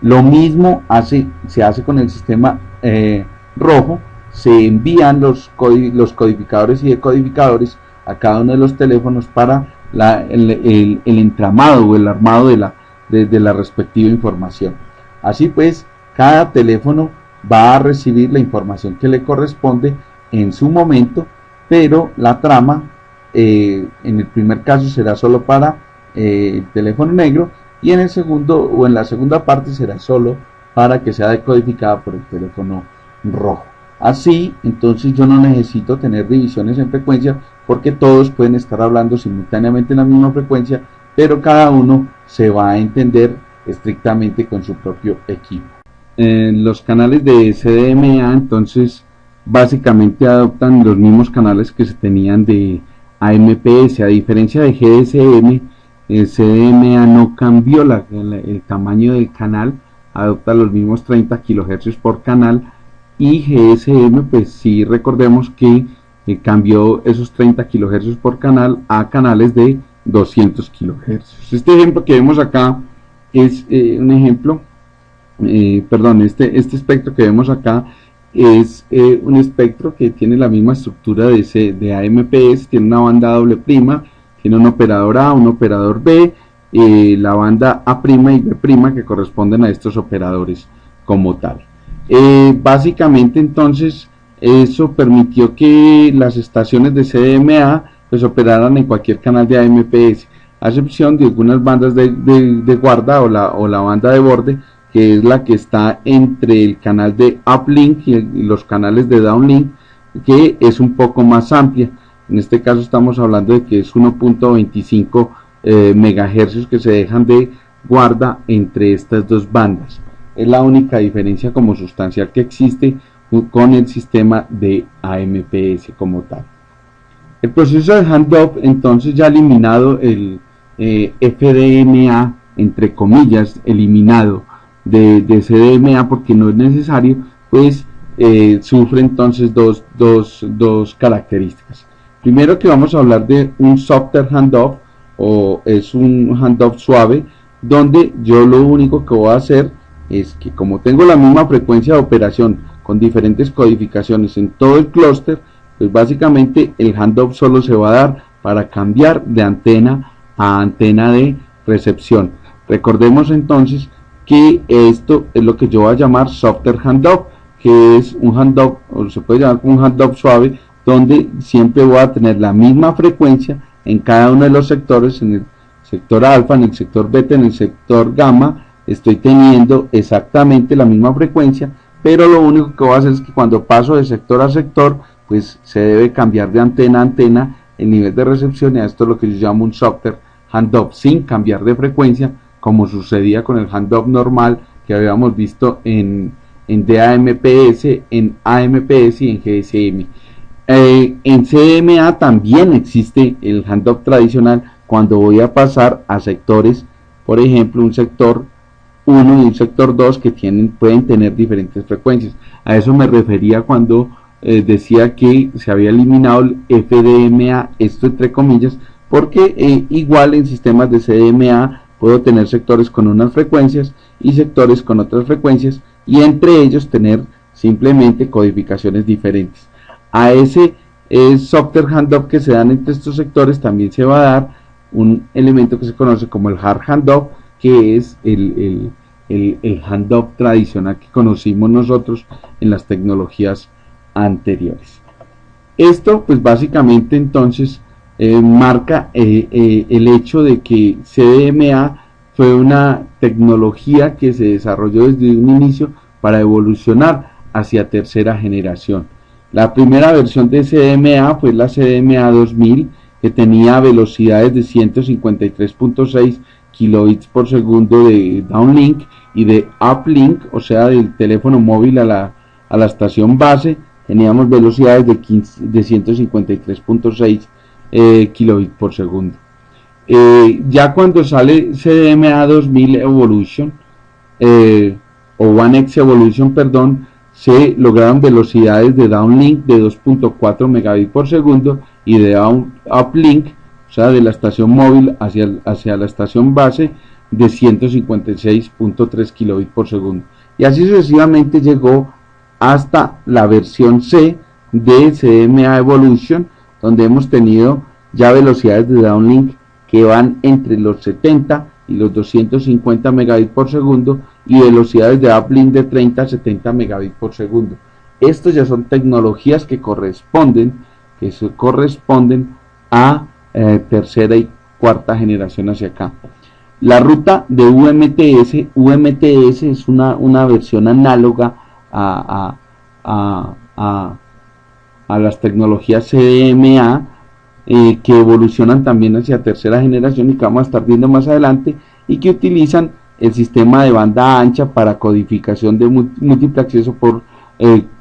Lo mismo se hace con el sistema rojo. Se envían los codificadores y decodificadores a cada uno de los teléfonos para el entramado o el armado de la respectiva información. Así pues, cada teléfono va a recibir la información que le corresponde en su momento, pero la trama en el primer caso será solo para el teléfono negro, y en el segundo o en la segunda parte será solo para que sea decodificada por el teléfono rojo. Así, entonces yo no necesito tener divisiones en frecuencia, porque todos pueden estar hablando simultáneamente en la misma frecuencia, pero cada uno se va a entender estrictamente con su propio equipo. Los canales de CDMA entonces básicamente adoptan los mismos canales que se tenían de AMPS. A diferencia de GSM, el CDMA no cambió el tamaño del canal, adopta los mismos 30 kHz por canal, y GSM pues sí, recordemos que cambió esos 30 kHz por canal a canales de 200 kHz. Este ejemplo que vemos acá es un ejemplo, este espectro que vemos acá es un espectro que tiene la misma estructura de AMPS, tiene una banda doble prima, tiene un operador A, un operador B, la banda A' y B' que corresponden a estos operadores como tal. Básicamente entonces eso permitió que las estaciones de CDMA pues operaran en cualquier canal de AMPS, a excepción de algunas bandas de guarda o la banda de borde, que es la que está entre el canal de uplink y los canales de downlink, que es un poco más amplia. En este caso estamos hablando de que es 1.25 MHz que se dejan de guarda entre estas dos bandas. Es la única diferencia como sustancial que existe con el sistema de AMPS como tal. El proceso de handoff entonces ya eliminado el FDMA, entre comillas, eliminado de CDMA porque no es necesario, pues sufre entonces dos características. Primero, que vamos a hablar de un softer handoff, o es un handoff suave, donde yo lo único que voy a hacer es que, como tengo la misma frecuencia de operación con diferentes codificaciones en todo el clúster, pues básicamente el handoff solo se va a dar para cambiar de antena a antena de recepción. Recordemos entonces que esto es lo que yo voy a llamar softer handoff, que es un handoff, o se puede llamar como un handoff suave, donde siempre voy a tener la misma frecuencia en cada uno de los sectores. En el sector alfa, en el sector beta, en el sector gamma, estoy teniendo exactamente la misma frecuencia, pero lo único que voy a hacer es que cuando paso de sector a sector, pues se debe cambiar de antena a antena el nivel de recepción, y a esto es lo que yo llamo un softer handoff, sin cambiar de frecuencia, como sucedía con el handoff normal que habíamos visto en DAMPS, en AMPS y en GSM. En CDMA también existe el handoff tradicional cuando voy a pasar a sectores, por ejemplo un sector 1 y un sector 2 que pueden tener diferentes frecuencias. A eso me refería cuando decía que se había eliminado el FDMA, esto entre comillas, porque igual en sistemas de CDMA puedo tener sectores con unas frecuencias y sectores con otras frecuencias, y entre ellos tener simplemente codificaciones diferentes. A ese softer handoff que se dan entre estos sectores también se va a dar un elemento que se conoce como el hard handoff, que es el handoff tradicional que conocimos nosotros en las tecnologías anteriores. Esto pues básicamente entonces marca el hecho de que CDMA fue una tecnología que se desarrolló desde un inicio para evolucionar hacia tercera generación. La primera versión de CDMA fue la CDMA 2000, que tenía velocidades de 153.6 kilobits por segundo de downlink, y de uplink, o sea del teléfono móvil a la estación base, teníamos velocidades de 153.6 kilobits por segundo. Ya cuando sale CDMA 2000 Evolution o One X Evolution, perdón, se lograron velocidades de downlink de 2.4 megabits por segundo y de uplink, o sea de la estación móvil hacia la estación base, de 156.3 kilobits por segundo. Y así sucesivamente llegó hasta la versión C de CDMA Evolution, donde hemos tenido ya velocidades de downlink que van entre los 70 y los 250 megabits por segundo, y velocidades de uplink de 30 a 70 megabits por segundo. Estos ya son tecnologías que corresponden a tercera y cuarta generación hacia acá. La ruta de UMTS es una versión análoga a las tecnologías CDMA, que evolucionan también hacia tercera generación y que vamos a estar viendo más adelante, y que utilizan el sistema de banda ancha para codificación de múltiple acceso por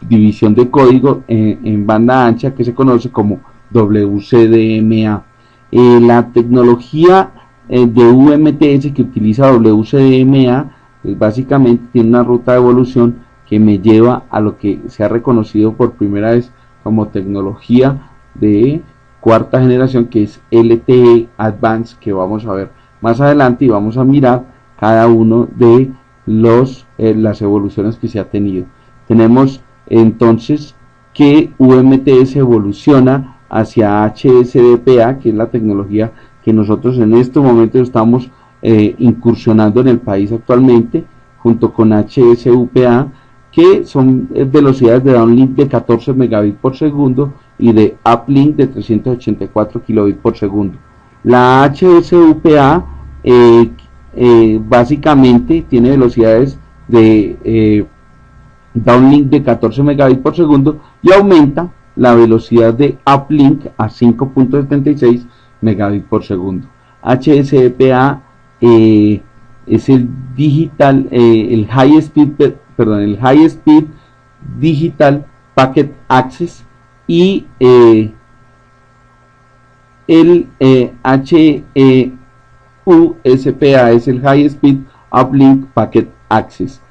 división de código en banda ancha, que se conoce como WCDMA. La tecnología de UMTS que utiliza WCDMA, pues básicamente tiene una ruta de evolución que me lleva a lo que se ha reconocido por primera vez como tecnología de cuarta generación, que es LTE Advanced, que vamos a ver más adelante, y vamos a mirar cada uno de las evoluciones que se ha tenido. Tenemos entonces que UMTS evoluciona hacia HSDPA, que es la tecnología que nosotros en este momento estamos incursionando en el país actualmente, junto con HSUPA, que son velocidades de downlink de 14 megabits por segundo y de uplink de 384 kilobits por segundo. La HSUPA básicamente tiene velocidades de downlink de 14 megabits por segundo y aumenta la velocidad de uplink a 5.76 megabits por segundo. HSDPA es el High Speed Digital Packet Access, y el HEUSPA es el High Speed Uplink Packet Access.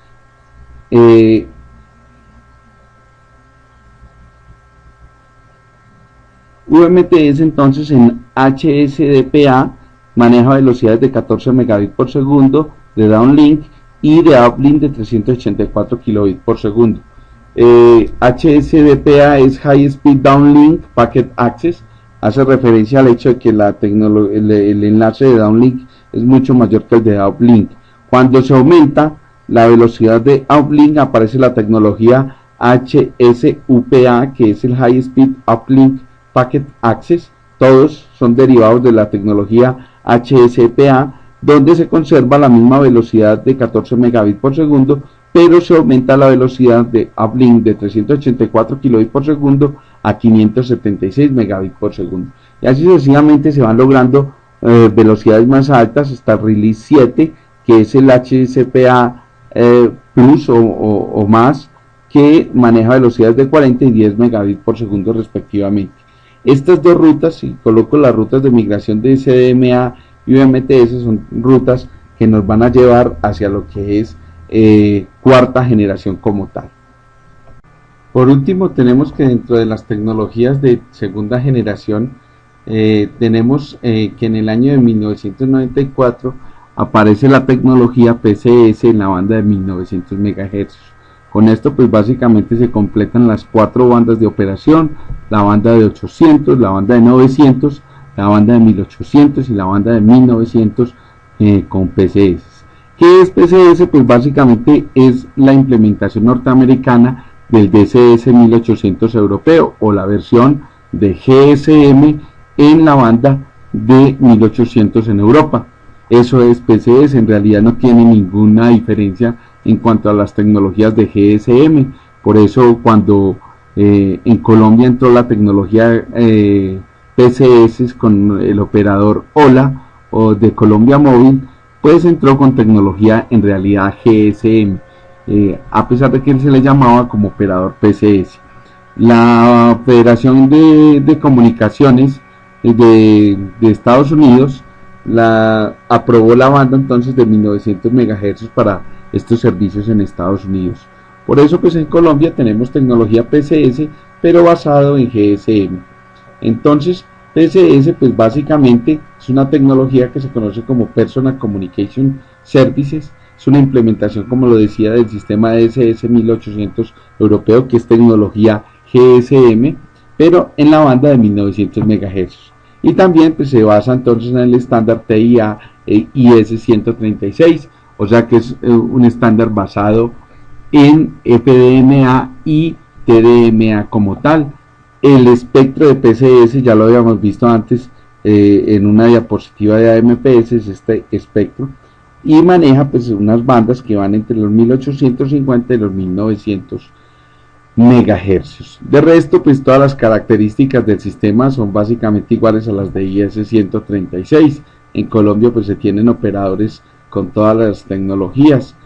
UMTS entonces en HSDPA maneja velocidades de 14 megabits por segundo de downlink y de uplink de 384 kilobits por segundo. HSDPA es High Speed Downlink Packet Access, hace referencia al hecho de que el enlace de downlink es mucho mayor que el de uplink. Cuando se aumenta la velocidad de uplink, aparece la tecnología HSUPA, que es el High Speed Uplink Packet Access. Todos son derivados de la tecnología HSPA, donde se conserva la misma velocidad de 14 megabits por segundo, pero se aumenta la velocidad de uplink de 384 kilobits por segundo a 576 megabits por segundo. Y así sucesivamente se van logrando velocidades más altas hasta el Release 7, que es el HSPA Plus o más, que maneja velocidades de 40 y 10 megabits por segundo respectivamente. Estas dos rutas, si coloco las rutas de migración de CDMA y UMTS, son rutas que nos van a llevar hacia lo que es cuarta generación como tal. Por último, tenemos que dentro de las tecnologías de segunda generación tenemos que en el año de 1994 aparece la tecnología PCS en la banda de 1900 MHz. Con esto pues básicamente se completan las cuatro bandas de operación: la banda de 800, la banda de 900, la banda de 1800 y la banda de 1900 con PCS. ¿Qué es PCS? Pues básicamente es la implementación norteamericana del DCS 1800 europeo, o la versión de GSM en la banda de 1800 en Europa. Eso es PCS, en realidad no tiene ninguna diferencia en cuanto a las tecnologías de GSM. Por eso cuando en Colombia entró la tecnología PCS con el operador Hola o de Colombia Móvil, pues entró con tecnología en realidad GSM, a pesar de que él se le llamaba como operador PCS. La Federación de Comunicaciones de Estados Unidos aprobó la banda entonces de 1900 MHz para estos servicios en Estados Unidos. Por eso pues en Colombia tenemos tecnología PCS, pero basado en GSM. Entonces PCS pues básicamente es una tecnología que se conoce como Personal Communication Services. Es una implementación, como lo decía, del sistema DSS 1800 europeo, que es tecnología GSM, pero en la banda de 1900 MHz. Y también pues, se basa entonces en el estándar TIA IS-136, o sea que es un estándar basado en FDMA y TDMA como tal. El espectro de PCS ya lo habíamos visto antes en una diapositiva de AMPS, es este espectro, y maneja pues unas bandas que van entre los 1850 y los 1900 MHz. De resto, pues todas las características del sistema son básicamente iguales a las de IS-136. En Colombia pues se tienen operadores con todas las tecnologías,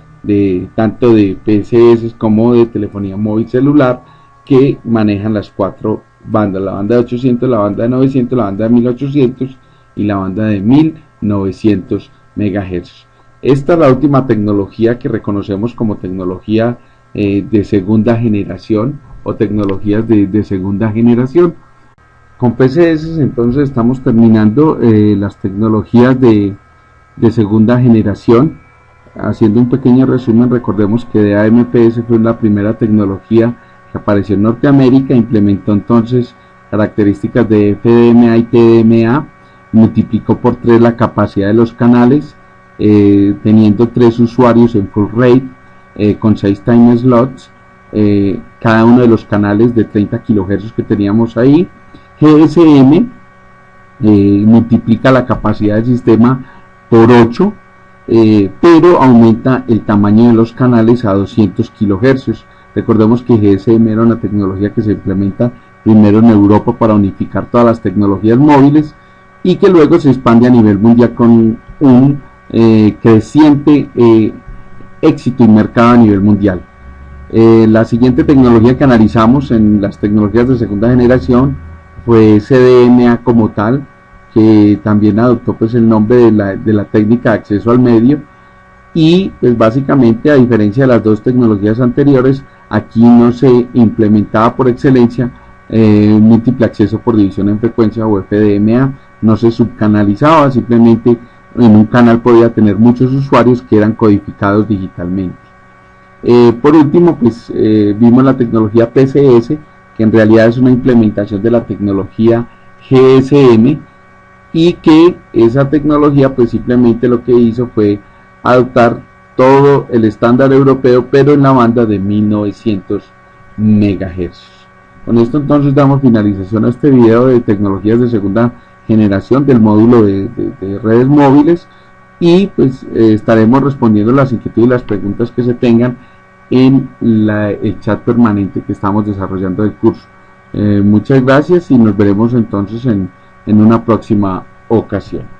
tanto de PCS como de telefonía móvil celular, que manejan las cuatro bandas: la banda de 800, la banda de 900, la banda de 1800 y la banda de 1900 MHz. Esta es la última tecnología que reconocemos como tecnología de segunda generación o tecnologías de segunda generación. Con PCS entonces estamos terminando las tecnologías de segunda generación. Haciendo un pequeño resumen, recordemos que DAMPS fue la primera tecnología que apareció en Norteamérica, implementó entonces características de FDMA y TDMA, multiplicó por 3 la capacidad de los canales, teniendo 3 usuarios en full rate, con 6 time slots, cada uno de los canales de 30 kHz que teníamos ahí. GSM multiplica la capacidad del sistema por 8, pero aumenta el tamaño de los canales a 200 kHz. Recordemos que GSM era una tecnología que se implementa primero en Europa para unificar todas las tecnologías móviles y que luego se expande a nivel mundial con un creciente éxito y mercado a nivel mundial. La siguiente tecnología que analizamos en las tecnologías de segunda generación fue CDMA como tal, que también adoptó pues el nombre de la técnica de acceso al medio, y pues básicamente, a diferencia de las dos tecnologías anteriores, aquí no se implementaba por excelencia múltiple acceso por división en frecuencia o FDMA, no se subcanalizaba, simplemente en un canal podía tener muchos usuarios que eran codificados digitalmente. Por último, pues vimos la tecnología PCS, que en realidad es una implementación de la tecnología GSM, y que esa tecnología pues simplemente lo que hizo fue adoptar todo el estándar europeo, pero en la banda de 1900 MHz. Con esto entonces damos finalización a este video de tecnologías de segunda generación del módulo de redes móviles, y pues estaremos respondiendo las inquietudes y las preguntas que se tengan en el chat permanente que estamos desarrollando del curso. Muchas gracias y nos veremos entonces en una próxima ocasión.